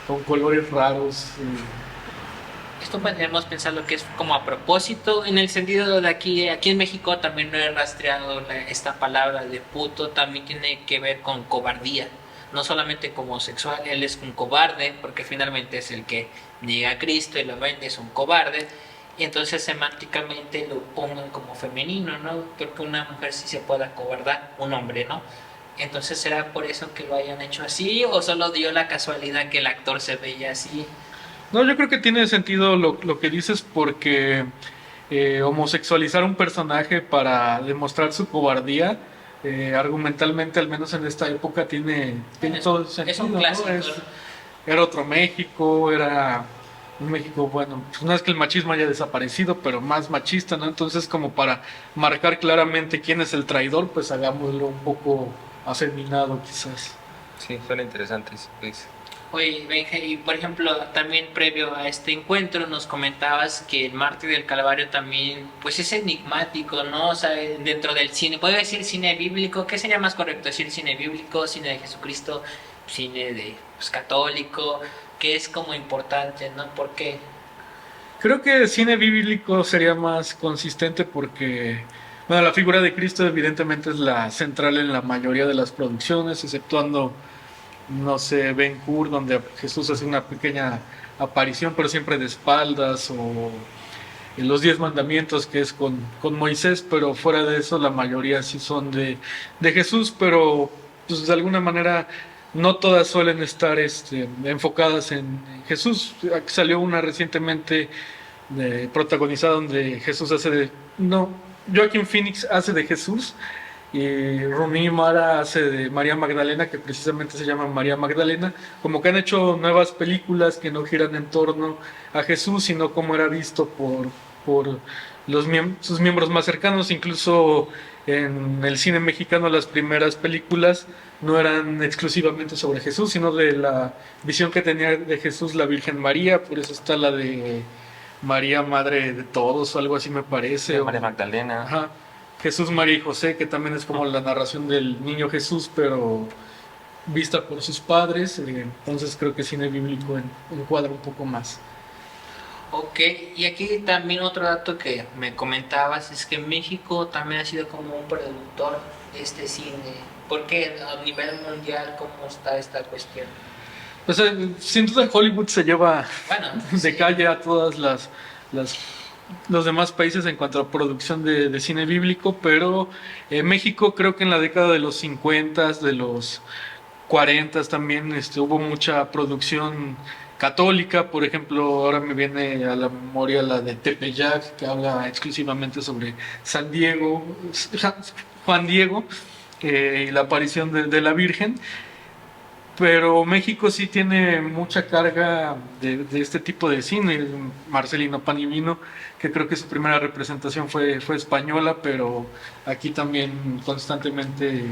S3: con colores raros.
S2: Esto podríamos pensar lo que es como a propósito, en el sentido de aquí en México también no he rastreado esta palabra de puto, también tiene que ver con cobardía, no solamente como homosexual, él es un cobarde, porque finalmente es el que niega a Cristo y lo vende, es un cobarde, y entonces semánticamente lo pongan como femenino, ¿no? Creo que una mujer sí se puede acobardar, un hombre, ¿no? Entonces, ¿será por eso que lo hayan hecho así, o solo dio la casualidad que el actor se veía así?
S3: No, yo creo que tiene sentido lo que dices porque homosexualizar un personaje para demostrar su cobardía, argumentalmente, al menos en esta época, tiene todo el sentido.
S2: Es un
S3: ¿no?
S2: clásico.
S3: Era otro México, era un México, bueno, pues no es que el machismo haya desaparecido, pero más machista, ¿no? Entonces, como para marcar claramente quién es el traidor, pues hagámoslo un poco afeminado quizás.
S1: Sí, suena interesante. Sí.
S2: Oye, Benja, y por ejemplo, también previo a este encuentro nos comentabas que el Mártir del Calvario también, pues es enigmático, ¿no? O sea, dentro del cine, ¿puedo decir cine bíblico? ¿Qué sería más correcto decir cine bíblico, cine de Jesucristo, cine de católico? Que es como importante, ¿no? ¿Por qué?
S3: Creo que el cine bíblico sería más consistente porque, bueno, la figura de Cristo evidentemente es la central en la mayoría de las producciones, exceptuando, no sé, Ben-Hur, donde Jesús hace una pequeña aparición, pero siempre de espaldas, o en los 10 mandamientos, que es con Moisés, pero fuera de eso la mayoría sí son de Jesús, pero pues de alguna manera no todas suelen estar enfocadas en Jesús. Aquí salió una recientemente protagonizada donde Jesús Joaquin Phoenix hace de Jesús, y Rooney Mara hace de María Magdalena, que precisamente se llama María Magdalena. Como que han hecho nuevas películas que no giran en torno a Jesús, sino como era visto por sus miembros más cercanos. Incluso en el cine mexicano las primeras películas no eran exclusivamente sobre Jesús, sino de la visión que tenía de Jesús la Virgen María. Por eso está la de María, Madre de Todos, o algo así me parece.
S1: María Magdalena.
S3: Ajá. Jesús, María y José, que también es como la narración del niño Jesús, pero vista por sus padres. Entonces creo que cine bíblico encuadra un poco más.
S2: Ok, y aquí también otro dato que me comentabas es que México también ha sido como un productor de este cine. ¿Por qué a nivel mundial cómo está esta cuestión?
S3: Pues sin duda Hollywood se lleva de
S2: sí.
S3: calle a todas los demás países en cuanto a producción de cine bíblico, pero México creo que en la década de los 50, de los 40 también hubo mucha producción católica. Por ejemplo, ahora me viene a la memoria la de Tepeyac, que habla exclusivamente sobre San Diego, Juan Diego, y la aparición de la Virgen. Pero México sí tiene mucha carga de este tipo de cine. Marcelino Panivino, que creo que su primera representación fue española, pero aquí también constantemente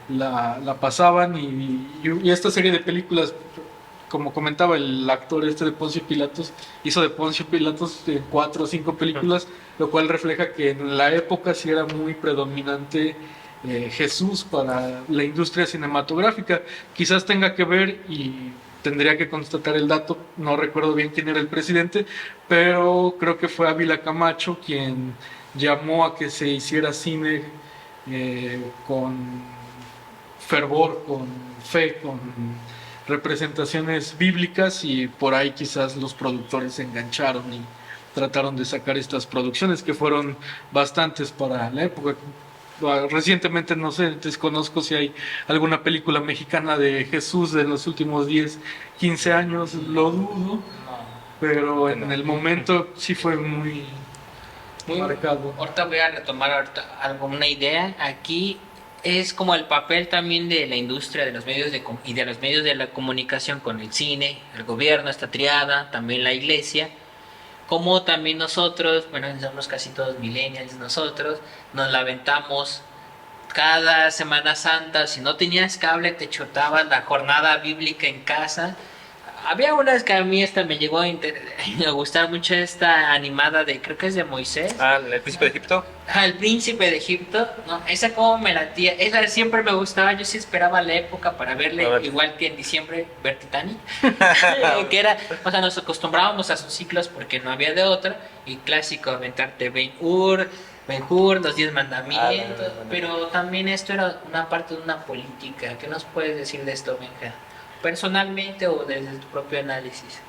S3: la pasaban y esta serie de películas, como comentaba el actor este de Poncio Pilatos, hizo de Poncio Pilatos 4 o 5 películas, lo cual refleja que en la época sí era muy predominante Jesús para la industria cinematográfica. Quizás tenga que ver, y tendría que constatar el dato, no recuerdo bien quién era el presidente, pero creo que fue Ávila Camacho quien llamó a que se hiciera cine con fervor, con fe, con representaciones bíblicas, y por ahí quizás los productores se engancharon y trataron de sacar estas producciones que fueron bastantes para la época. Recientemente, no sé, desconozco si hay alguna película mexicana de Jesús de los últimos 10, 15 años, lo dudo, pero en el momento sí fue muy marcado.
S2: Ahorita voy a retomar alguna idea. Aquí es como el papel también de la industria de los medios y de los medios de la comunicación con el cine, el gobierno, esta triada, también la iglesia. Como también nosotros, bueno, somos casi todos millennials, nosotros nos la aventamos cada Semana Santa. Si no tenías cable, te chutabas la jornada bíblica en casa. Había unas que a mí esta me llegó a gustar mucho, esta animada de, creo que es de Moisés.
S1: Ah, El Príncipe de Egipto.
S2: El Príncipe de Egipto, ¿no? Esa como me latía, esa siempre me gustaba, yo sí esperaba la época para verle, igual que en diciembre ver Titanic, que era, o sea, nos acostumbrábamos a sus ciclos porque no había de otra, y clásico, aventarte Ben-Hur, los 10 mandamientos, pero también esto era una parte de una política. ¿Qué nos puedes decir de esto, Benja? Personalmente o desde tu propio análisis.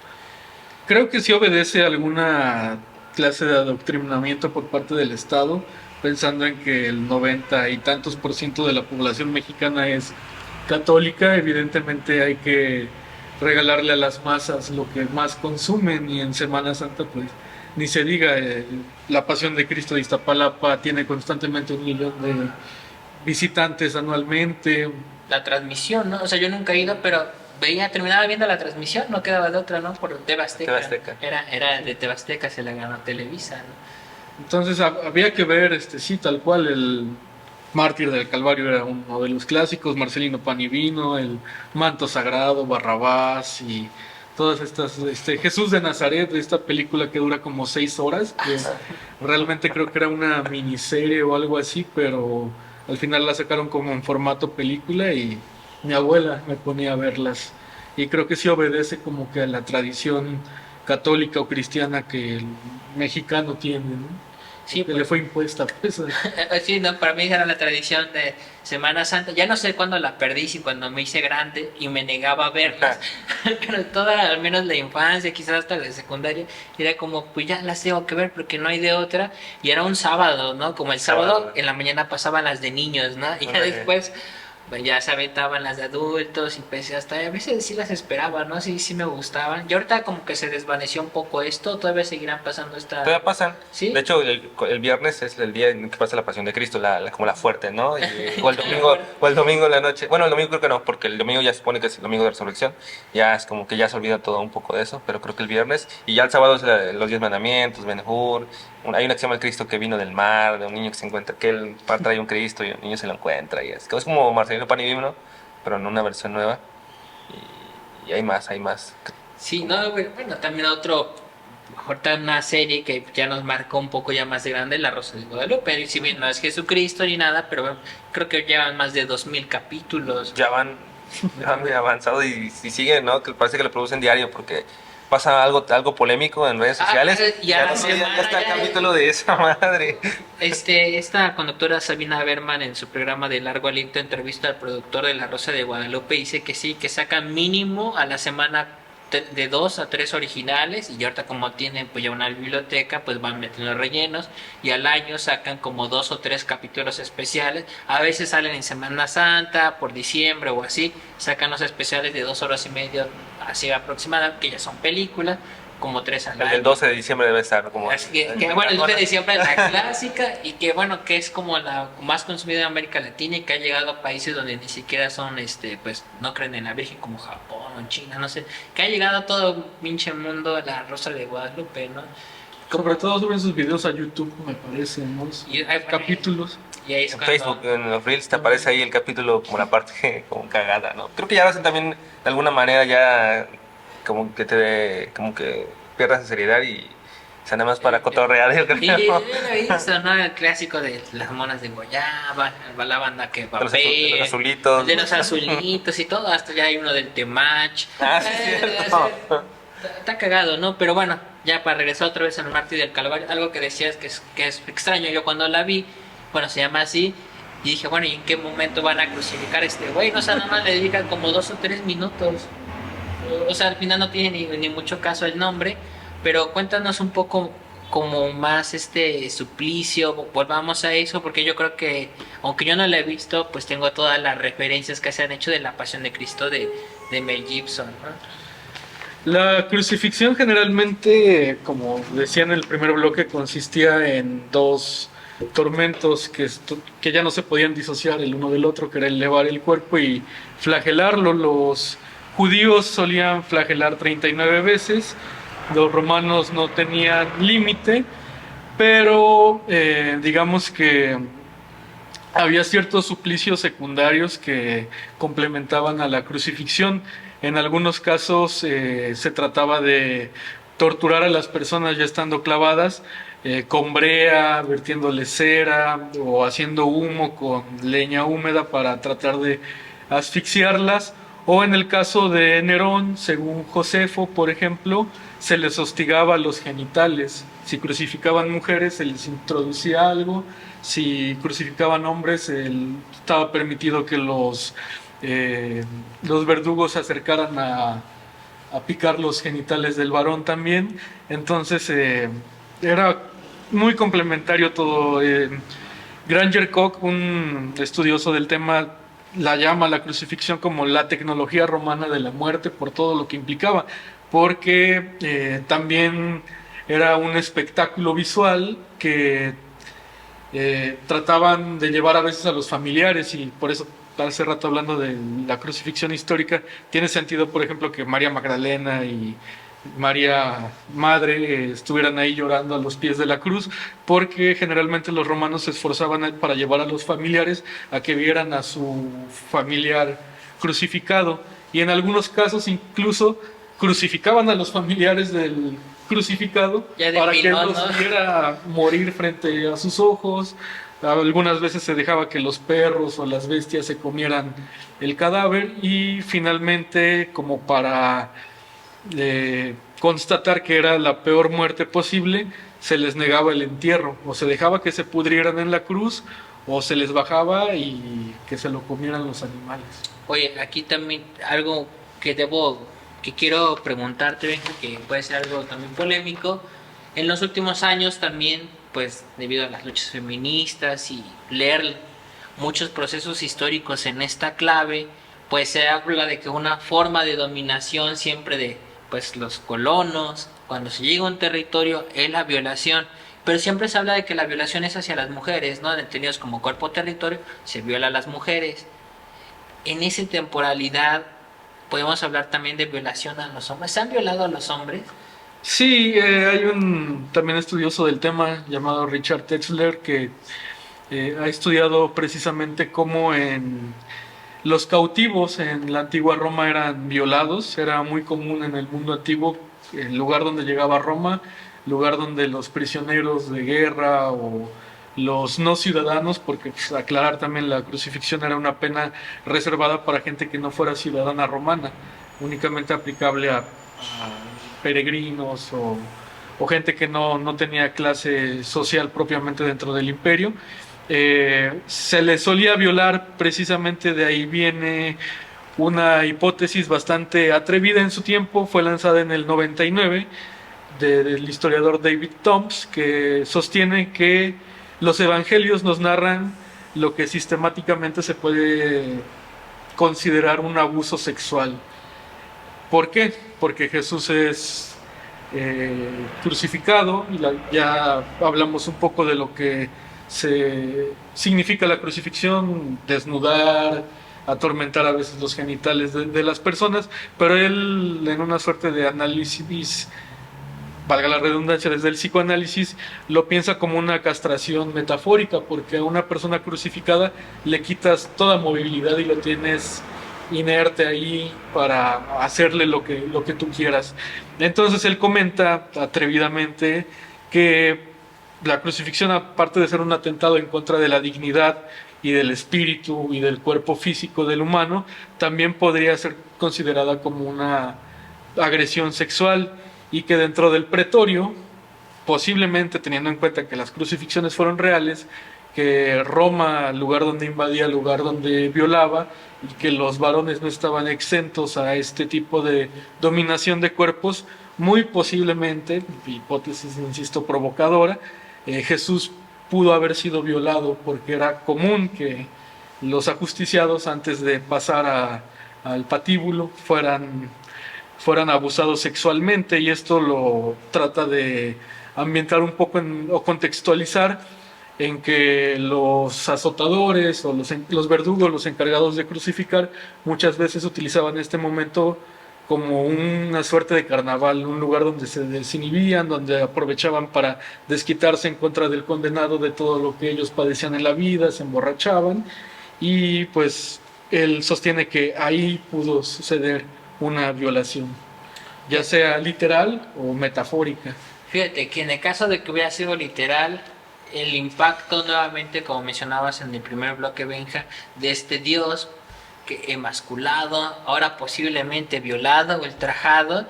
S3: Creo que sí obedece a alguna clase de adoctrinamiento por parte del Estado, pensando en que el 90 y tantos % de la población mexicana es católica. Evidentemente hay que regalarle a las masas lo que más consumen, y en Semana Santa pues ni se diga. La Pasión de Cristo de Iztapalapa tiene constantemente 1 millón de visitantes anualmente.
S2: La transmisión, ¿no? O sea, yo nunca he ido, pero terminaba viendo la transmisión, no quedaba de otra, ¿no? Por TV Azteca. Era de TV Azteca, se la ganó Televisa, ¿no?
S3: Entonces había que ver, sí, tal cual, el Mártir del Calvario era uno de los clásicos, Marcelino Pan y Vino, el Manto Sagrado, Barrabás y todas estas, Jesús de Nazaret, esta película que dura como 6 horas, que realmente creo que era una miniserie o algo así, pero al final la sacaron como en formato película y mi abuela me ponía a verlas, y creo que sí obedece como que a la tradición católica o cristiana que el mexicano tiene, ¿no?
S2: Sí,
S3: que le fue impuesta, pues.
S2: Sí, no, para mí era la tradición de Semana Santa. Ya no sé cuándo la perdí, si cuando me hice grande y me negaba a verlas, pero toda, al menos la infancia, quizás hasta la secundaria, era como, pues ya las tengo que ver porque no hay de otra. Y era un sábado, ¿no? Como el sábado en la mañana pasaban las de niños, ¿no? Y ya después pues ya se aventaban las de adultos, y pues hasta a veces sí las esperaba, ¿no? Sí me gustaban. Y ahorita como que se desvaneció un poco esto, todavía seguirán pasando esta...
S1: Todavía pasan.
S2: ¿Sí?
S1: De hecho, el viernes es el día en que pasa la Pasión de Cristo, como la fuerte, ¿no? O el domingo en la noche. Bueno, el domingo creo que no, porque el domingo ya se supone que es el domingo de resurrección. Ya es como que ya se olvida todo un poco de eso, pero creo que el viernes. Y ya el sábado es los 10 mandamientos, Ben-Hur. Hay una que se llama El Cristo que vino del mar, de un niño que se encuentra, que él trae un Cristo y el niño se lo encuentra. Y es como Marcelino Pan y Vino, pero en una versión nueva. Y hay más.
S2: Sí, no, bueno, también ahorita una serie que ya nos marcó un poco ya más grande, La Rosa de Guadalupe. Y si bien no es Jesucristo ni nada, pero bueno, creo que llevan más de 2000 capítulos.
S1: Ya van muy avanzados y siguen, ¿no? Que parece que lo producen diario porque pasa algo polémico en redes sociales. Ya está el capítulo de esa madre.
S2: Esta conductora Sabina Berman en su programa de Largo Aliento entrevista al productor de La Rosa de Guadalupe, dice que sí, que sacan mínimo a la semana de 2 a 3 originales, y ahorita como tienen pues ya una biblioteca, pues van metiendo rellenos, y al año sacan como 2 o 3 capítulos especiales. A veces salen en Semana Santa, por diciembre o así, sacan los especiales de 2 horas y media, así aproximadamente, que ya son películas, como 3 al año.
S1: El 12 de diciembre debe estar como...
S2: Así que bueno, el 12 de diciembre es la clásica, y que bueno, que es como la más consumida en América Latina, y que ha llegado a países donde ni siquiera son, pues no creen en la Virgen, como Japón o China, no sé, que ha llegado a todo pinche mundo La Rosa de Guadalupe, ¿no?
S3: Sobre todo suben sus videos a YouTube, me parece, ¿no?
S2: Y ahí pone-
S3: Capítulos.
S2: Y ahí es
S1: En
S2: cuando-
S1: Facebook, en los Reels, te aparece ahí el capítulo como la parte como cagada, ¿no? Creo que ya lo hacen también de alguna manera ya como que pierdas la seriedad y o sea, nada más para cotorrear, yo
S2: Sí,
S1: creo.
S2: yo lo he visto, ¿no? El clásico de las monas de guayaba, la banda que
S1: De
S2: papel,
S1: los azulitos.
S2: de los azulitos y todo, hasta ya hay uno del Temach.
S1: Ah, sí, cierto.
S2: Está cagado, ¿no? Pero bueno, ya para regresar otra vez al Mártir del Calvario, algo que decías que es extraño, yo cuando la vi, bueno, se llama así, y dije, bueno, ¿y en qué momento van a crucificar a este güey? No, o sea, nada más le dedican como 2 o 3 minutos. O sea, al final no tiene ni mucho caso el nombre, pero cuéntanos un poco como más este suplicio, volvamos a eso, porque yo creo que, aunque yo no la he visto, pues tengo todas las referencias que se han hecho de la Pasión de Cristo de Mel Gibson, ¿no?
S3: La crucifixión generalmente, como decía en el primer bloque, consistía en dos tormentos que ya no se podían disociar el uno del otro, que era elevar el cuerpo y flagelarlo. Los judíos solían flagelar 39 veces, los romanos no tenían límite, pero digamos que había ciertos suplicios secundarios que complementaban a la crucifixión. En algunos casos se trataba de torturar a las personas ya estando clavadas con brea, vertiéndole cera o haciendo humo con leña húmeda para tratar de asfixiarlas. O en el caso de Nerón, según Josefo, por ejemplo, se les hostigaba los genitales. Si crucificaban mujeres, se les introducía algo. Si crucificaban hombres, estaba permitido que los verdugos se acercaran a picar los genitales del varón también. Entonces era muy complementario todo. Granger Koch, un estudioso del tema, la llama la crucifixión como la tecnología romana de la muerte por todo lo que implicaba, porque también era un espectáculo visual que trataban de llevar a veces a los familiares, y por eso hace rato hablando de la crucifixión histórica, tiene sentido, por ejemplo, que María Magdalena y María Madre estuvieran ahí llorando a los pies de la cruz, porque generalmente los romanos se esforzaban para llevar a los familiares a que vieran a su familiar crucificado, y en algunos casos incluso crucificaban a los familiares del crucificado
S2: Ya de
S3: para que
S2: pilón,
S3: los
S2: ¿no?
S3: viera morir frente a sus ojos. Algunas veces se dejaba que los perros o las bestias se comieran el cadáver, y finalmente, como para constatar que era la peor muerte posible, se les negaba el entierro, o se dejaba que se pudrieran en la cruz, o se les bajaba y que se lo comieran los animales.
S2: Oye, aquí también algo que quiero preguntarte, Benja, que puede ser algo también polémico. En los últimos años también, pues debido a las luchas feministas y leer muchos procesos históricos en esta clave, pues se habla de que una forma de dominación siempre de pues los colonos, cuando se llega a un territorio, es la violación. Pero siempre se habla de que la violación es hacia las mujeres, ¿no? Entendidos como cuerpo territorio, se viola a las mujeres. En esa temporalidad podemos hablar también de violación a los hombres. ¿Se han violado a los hombres?
S3: Sí, hay un también estudioso del tema llamado Richard Tetzler que ha estudiado precisamente cómo en los cautivos en la antigua Roma eran violados. Era muy común en el mundo antiguo, el lugar donde llegaba Roma, lugar donde los prisioneros de guerra o los no ciudadanos, porque pues, aclarar también, la crucifixión era una pena reservada para gente que no fuera ciudadana romana, únicamente aplicable a peregrinos o gente que no tenía clase social propiamente dentro del imperio. Se les solía violar, precisamente de ahí viene una hipótesis bastante atrevida en su tiempo, fue lanzada en el 99 del historiador David Toms, que sostiene que los evangelios nos narran lo que sistemáticamente se puede considerar un abuso sexual. ¿Por qué? Porque Jesús es crucificado, y ya hablamos un poco de lo que significa la crucifixión: desnudar, atormentar a veces los genitales de las personas, pero él, en una suerte de análisis valga la redundancia, desde el psicoanálisis lo piensa como una castración metafórica, porque a una persona crucificada le quitas toda movilidad y lo tienes inerte ahí para hacerle lo que tú quieras. Entonces él comenta atrevidamente que la crucifixión, aparte de ser un atentado en contra de la dignidad y del espíritu y del cuerpo físico del humano, también podría ser considerada como una agresión sexual, y que dentro del pretorio, posiblemente teniendo en cuenta que las crucifixiones fueron reales, que Roma, lugar donde invadía, lugar donde violaba, y que los varones no estaban exentos a este tipo de dominación de cuerpos, muy posiblemente, hipótesis, insisto, provocadora, Jesús pudo haber sido violado, porque era común que los ajusticiados, antes de pasar al patíbulo, fueran abusados sexualmente, y esto lo trata de ambientar un poco o contextualizar en que los azotadores o los verdugos, los encargados de crucificar, muchas veces utilizaban este momento como una suerte de carnaval, un lugar donde se desinhibían, donde aprovechaban para desquitarse en contra del condenado de todo lo que ellos padecían en la vida, se emborrachaban, y pues él sostiene que ahí pudo suceder una violación, ya sea literal o metafórica.
S2: Fíjate que en el caso de que hubiera sido literal, el impacto nuevamente, como mencionabas en el primer bloque, Benja, de este Dios que emasculado, ahora posiblemente violado, ultrajado,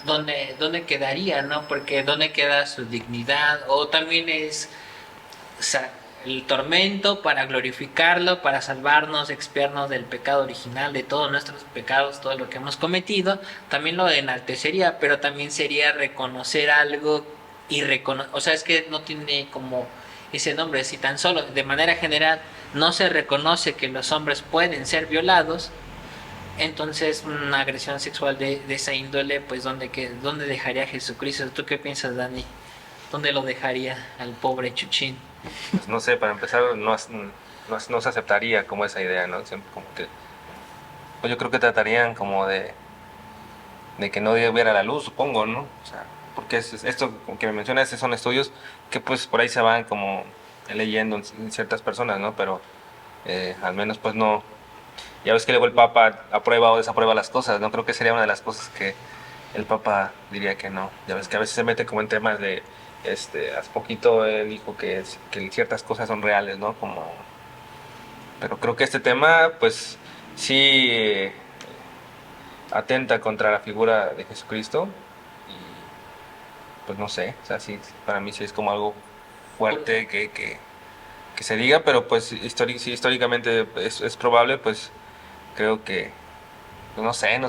S2: ¿dónde quedaría, no? Porque ¿dónde queda su dignidad? O también es el tormento para glorificarlo, para salvarnos, expiarnos del pecado original, de todos nuestros pecados, todo lo que hemos cometido. También lo enaltecería, pero también sería reconocer algo y o sea, es que no tiene como ese nombre. Si tan solo de manera general no se reconoce que los hombres pueden ser violados, entonces una agresión sexual de esa índole, pues ¿dónde dejaría a Jesucristo? ¿Tú qué piensas, Dani? ¿Dónde lo dejaría al pobre Chuchín?
S1: Pues no sé, para empezar, no se aceptaría como esa idea, ¿no? Siempre como que, pues yo creo que tratarían como de que no viera la luz, supongo, ¿no? O sea, porque esto que me mencionas, son estudios que pues por ahí se van como leyendo en ciertas personas, ¿no? Pero al menos pues no. Ya ves que luego el Papa aprueba o desaprueba las cosas, ¿no? Creo que sería una de las cosas que el Papa diría que no. Ya ves que a veces se mete como en temas de, hace poquito él dijo que ciertas cosas son reales, ¿no? Pero creo que este tema pues sí atenta contra la figura de Jesucristo, y pues no sé, o sea, sí, para mí sí es como algo fuerte que se diga, pero pues sí, históricamente es probable, pues creo que, pues no sé.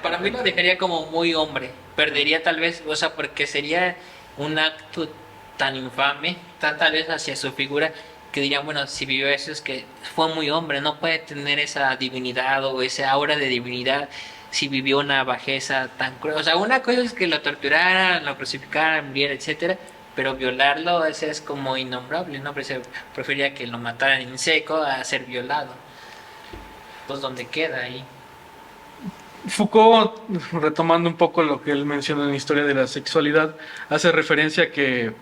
S2: Para mí lo dejaría como muy hombre. Perdería tal vez, o sea, porque sería un acto tan infame, tal vez hacia su figura, que dirían, bueno, si vivió eso es que fue muy hombre, no puede tener esa divinidad o esa aura de divinidad si vivió una bajeza tan cruel. O sea, una cosa es que lo torturaran, lo crucificaran, muriera, etcétera, pero violarlo, ese es como innombrable, ¿no? Preferiría que lo mataran en seco a ser violado. Pues, ¿dónde queda ahí?
S3: Foucault, retomando un poco lo que él menciona en la historia de la sexualidad, hace referencia a que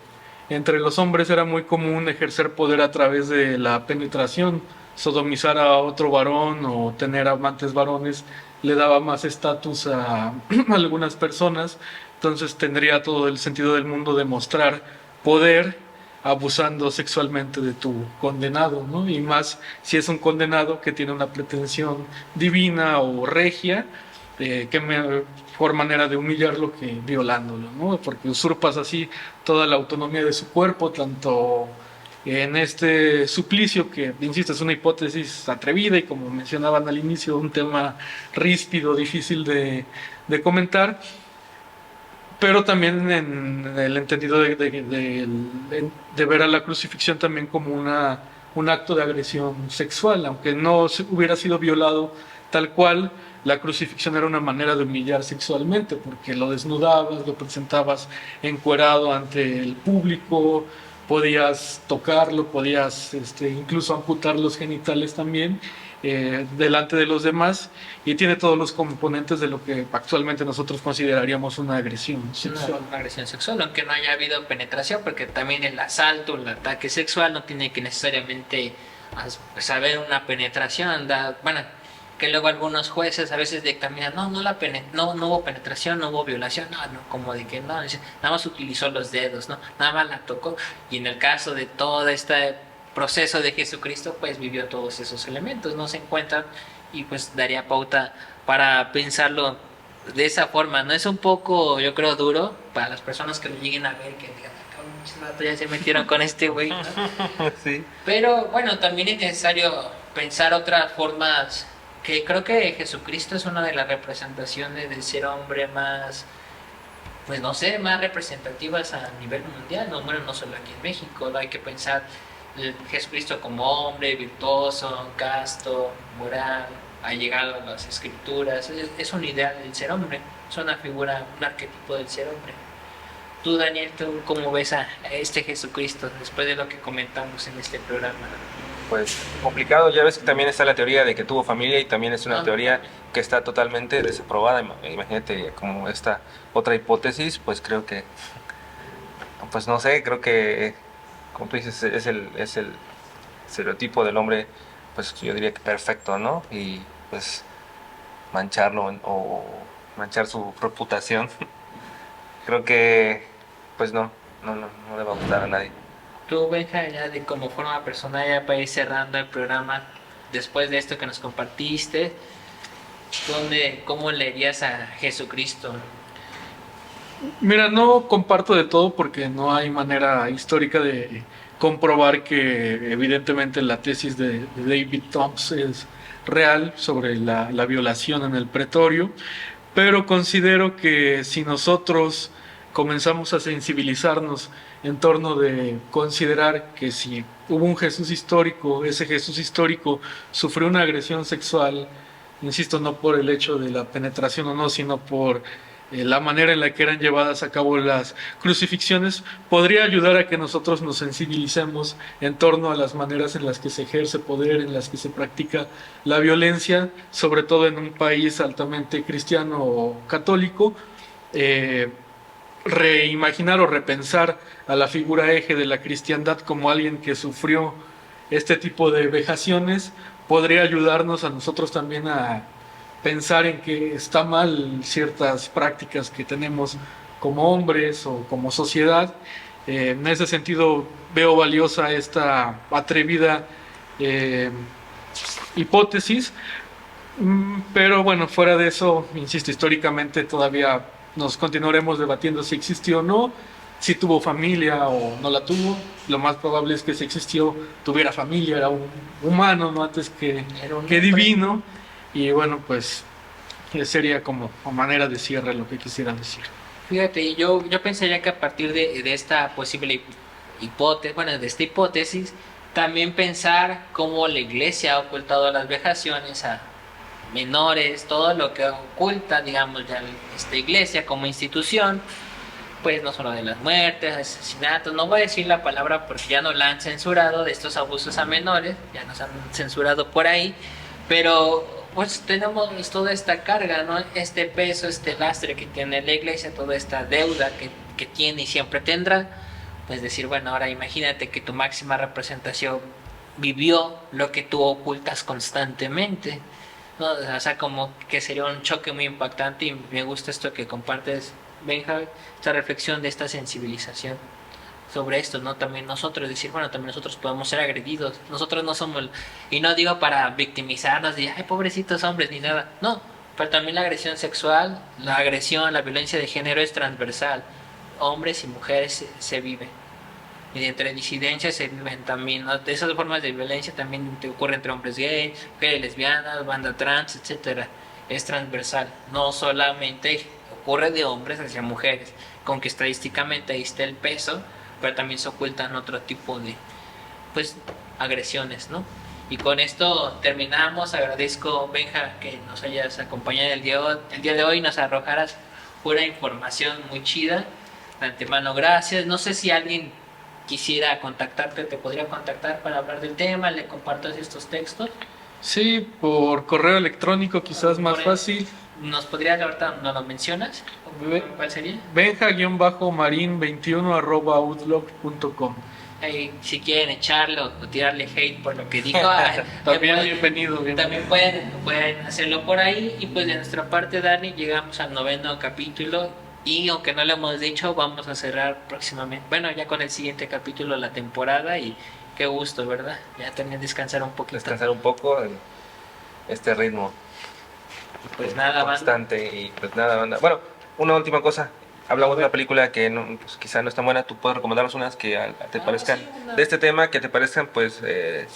S3: entre los hombres era muy común ejercer poder a través de la penetración, sodomizar a otro varón o tener amantes varones le daba más estatus a algunas personas, entonces tendría todo el sentido del mundo demostrar poder abusando sexualmente de tu condenado, ¿no? Y más si es un condenado que tiene una pretensión divina o regia, qué mejor manera de humillarlo que violándolo, ¿no? Porque usurpas así toda la autonomía de su cuerpo, tanto en este suplicio que, insisto, es una hipótesis atrevida y, como mencionaban al inicio, un tema ríspido, difícil de comentar, pero también en el entendido de ver a la crucifixión también como un acto de agresión sexual, aunque no hubiera sido violado tal cual. La crucifixión era una manera de humillar sexualmente, porque lo desnudabas, lo presentabas encuerado ante el público, podías tocarlo, podías incluso amputar los genitales también delante de los demás, y tiene todos los componentes de lo que actualmente nosotros consideraríamos una agresión sexual.
S2: Una agresión sexual, aunque no haya habido penetración, porque también el asalto, el ataque sexual no tiene que necesariamente saber una penetración. Bueno, que luego algunos jueces a veces dictaminan, no hubo penetración, no hubo violación, como de que no, nada más utilizó los dedos, no, nada más la tocó. Y en el caso de todo este proceso de Jesucristo, pues vivió todos esos elementos, no se encuentran, y pues daría pauta para pensarlo de esa forma. No es un poco, yo creo, duro para las personas que lo lleguen a ver, que digan, ya se metieron con este güey, ¿no?
S1: Sí.
S2: Pero bueno, también es necesario pensar otras formas, que creo que Jesucristo es una de las representaciones del ser hombre más, pues no sé, más representativas a nivel mundial, no, bueno, no solo aquí en México, ¿no? Hay que pensar Jesucristo como hombre virtuoso, casto, moral, ha llegado a las escrituras, es un ideal del ser hombre, es una figura, un arquetipo del ser hombre. Tú, Daniel, ¿tú cómo ves a este Jesucristo después de lo que comentamos en este programa?
S1: Pues complicado, ya ves que también está la teoría de que tuvo familia, y también es una teoría que está totalmente desaprobada. Imagínate como esta otra hipótesis, pues creo que, pues no sé, creo que, como tú dices, es el estereotipo del hombre, pues yo diría que perfecto, ¿no? Y pues mancharlo o manchar su reputación, creo que pues no le va a gustar a nadie.
S2: Tú, Benja, ya de como forma personal, ya para ir cerrando el programa, después de esto que nos compartiste, ¿cómo leerías a Jesucristo?
S3: Mira, no comparto de todo porque no hay manera histórica de comprobar que evidentemente la tesis de David Toms es real sobre la violación en el pretorio, pero considero que si nosotros comenzamos a sensibilizarnos en torno de considerar que si hubo un Jesús histórico, ese Jesús histórico sufrió una agresión sexual, insisto, no por el hecho de la penetración o no, sino por la manera en la que eran llevadas a cabo las crucifixiones, podría ayudar a que nosotros nos sensibilicemos en torno a las maneras en las que se ejerce poder, en las que se practica la violencia, sobre todo en un país altamente cristiano o católico. Reimaginar o repensar a la figura eje de la cristiandad como alguien que sufrió este tipo de vejaciones podría ayudarnos a nosotros también a pensar en que está mal ciertas prácticas que tenemos como hombres o como sociedad. En ese sentido veo valiosa esta atrevida hipótesis, pero bueno, fuera de eso, insisto, históricamente todavía nos continuaremos debatiendo si existió o no, si tuvo familia o no la tuvo. Lo más probable es que si existió, tuviera familia, era un humano, no antes que divino. Y bueno, pues sería como a manera de cierre lo que quisiera decir.
S2: Fíjate, yo pensaría que a partir de esta posible hipótesis, bueno, de esta hipótesis, también pensar cómo la Iglesia ha ocultado las vejaciones a menores, todo lo que oculta, digamos, ya esta Iglesia como institución, pues no solo de las muertes, asesinatos, no voy a decir la palabra porque ya no la han censurado, de estos abusos a menores, ya nos han censurado por ahí, pero pues tenemos toda esta carga, ¿no? Este peso, este lastre que tiene la Iglesia, toda esta deuda que tiene y siempre tendrá, pues decir, bueno, ahora imagínate que tu máxima representación vivió lo que tú ocultas constantemente, ¿no? O sea, como que sería un choque muy impactante, y me gusta esto que compartes, Benja, esta reflexión de esta sensibilización sobre esto, ¿no? También nosotros decir, bueno, también nosotros podemos ser agredidos, nosotros no somos, y no digo para victimizarnos de, ay, pobrecitos hombres, ni nada, no, pero también la agresión sexual, la agresión, la violencia de género es transversal, hombres y mujeres se viven, y entre disidencias se viven también, ¿no? De esas formas de violencia también ocurre entre hombres gays, mujeres lesbianas, banda trans, etcétera, es transversal, no solamente ocurre de hombres hacia mujeres, con que estadísticamente ahí está el peso, pero también se ocultan otro tipo de, pues, agresiones, ¿no? Y con esto terminamos. Agradezco, Benja, que nos hayas acompañado el día de hoy, nos arrojaras pura información muy chida. De antemano, gracias. No sé si alguien quisiera contactarte, te podría contactar para hablar del tema, le compartas estos textos.
S3: Sí, por correo electrónico quizás más
S2: Por-
S3: fácil.
S2: ¿Nos podrías, ahorita no lo mencionas? ¿Cuál sería?
S3: benja-marin21@outlook.com.
S2: Si quieren echarlo o tirarle hate por lo que dijo,
S3: También
S2: pueden-
S3: bienvenido.
S2: también pueden hacerlo por ahí. Y pues de nuestra parte, Dani, llegamos al 9º capítulo. Y aunque no lo hemos dicho, vamos a cerrar próximamente. Bueno, ya con el siguiente capítulo la temporada. Y qué gusto, ¿verdad? Ya también descansar un poquito.
S1: Descansar un poco en este ritmo
S2: Pues nada, banda.
S1: constante y pues nada, banda. Bueno, una última cosa. Hablamos de una película que no, pues, quizá no es tan buena. ¿Tú puedes recomendarnos unas que te parezcan
S2: sí, una.
S1: de este tema, que te parezcan pues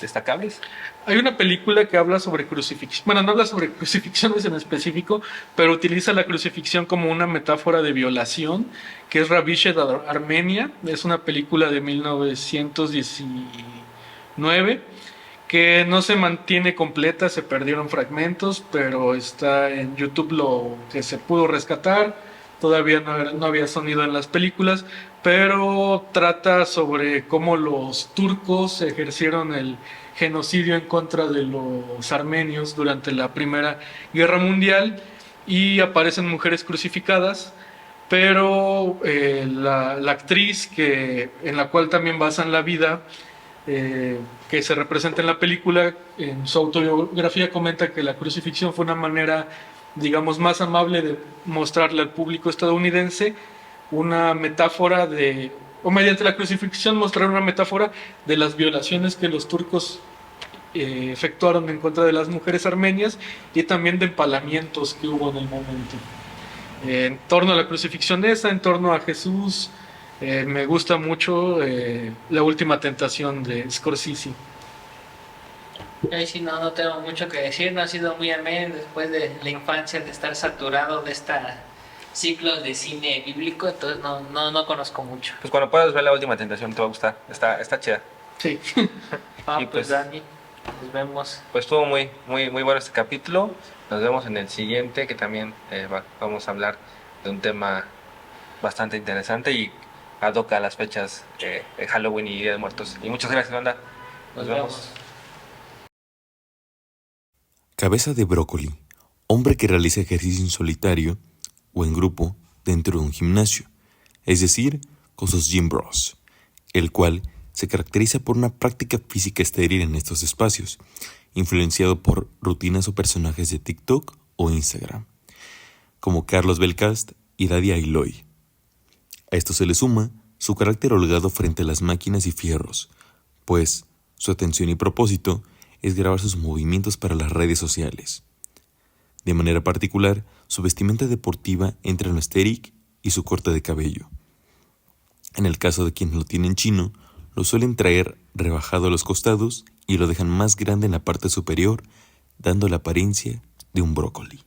S1: destacables?
S3: Hay una película que habla sobre crucifixión. Bueno, no habla sobre crucifixiones en específico, pero utiliza la crucifixión como una metáfora de violación, que es Ravished Armenia. Es una película de 1919 que no se mantiene completa, se perdieron fragmentos, pero está en YouTube lo que se pudo rescatar. Todavía no había sonido en las películas, pero trata sobre cómo los turcos ejercieron el genocidio en contra de los armenios durante la Primera Guerra Mundial, y aparecen mujeres crucificadas, pero la actriz en la cual también basan la vida, que se representa en la película, en su autobiografía comenta que la crucifixión fue una manera, digamos, más amable de mostrarle al público estadounidense una metáfora o mediante la crucifixión mostrar una metáfora de las violaciones que los turcos efectuaron en contra de las mujeres armenias, y también de empalamientos que hubo en el momento. En torno a la crucifixión en torno a Jesús, me gusta mucho La Última Tentación de Scorsese.
S2: Ahí sí no tengo mucho que decir, no ha sido muy ameno después de la infancia de estar saturado de esta ciclos de cine bíblico, entonces no conozco mucho.
S1: Pues cuando puedas ver La Última Tentación te va a gustar. Está chida.
S3: Sí.
S1: Y
S2: Pues
S1: pues-
S2: Dani, nos vemos.
S1: Pues estuvo muy bueno este capítulo. Nos vemos en el siguiente, que también vamos a hablar de un tema bastante interesante y ad hoc a las fechas de Halloween y Día de Muertos. Y muchas gracias, banda. Nos vemos.
S6: Cabeza de brócoli, hombre que realiza ejercicio en solitario o en grupo dentro de un gimnasio, es decir, con sus gym bros, el cual se caracteriza por una práctica física estéril en estos espacios, influenciado por rutinas o personajes de TikTok o Instagram, como Carlos Belcast y Dadia Iloy. A esto se le suma su carácter holgado frente a las máquinas y fierros, pues su atención y propósito es grabar sus movimientos para las redes sociales. De manera particular, su vestimenta deportiva entra en lo estéril y su corte de cabello. En el caso de quienes lo tienen chino, lo suelen traer rebajado a los costados y lo dejan más grande en la parte superior, dando la apariencia de un brócoli.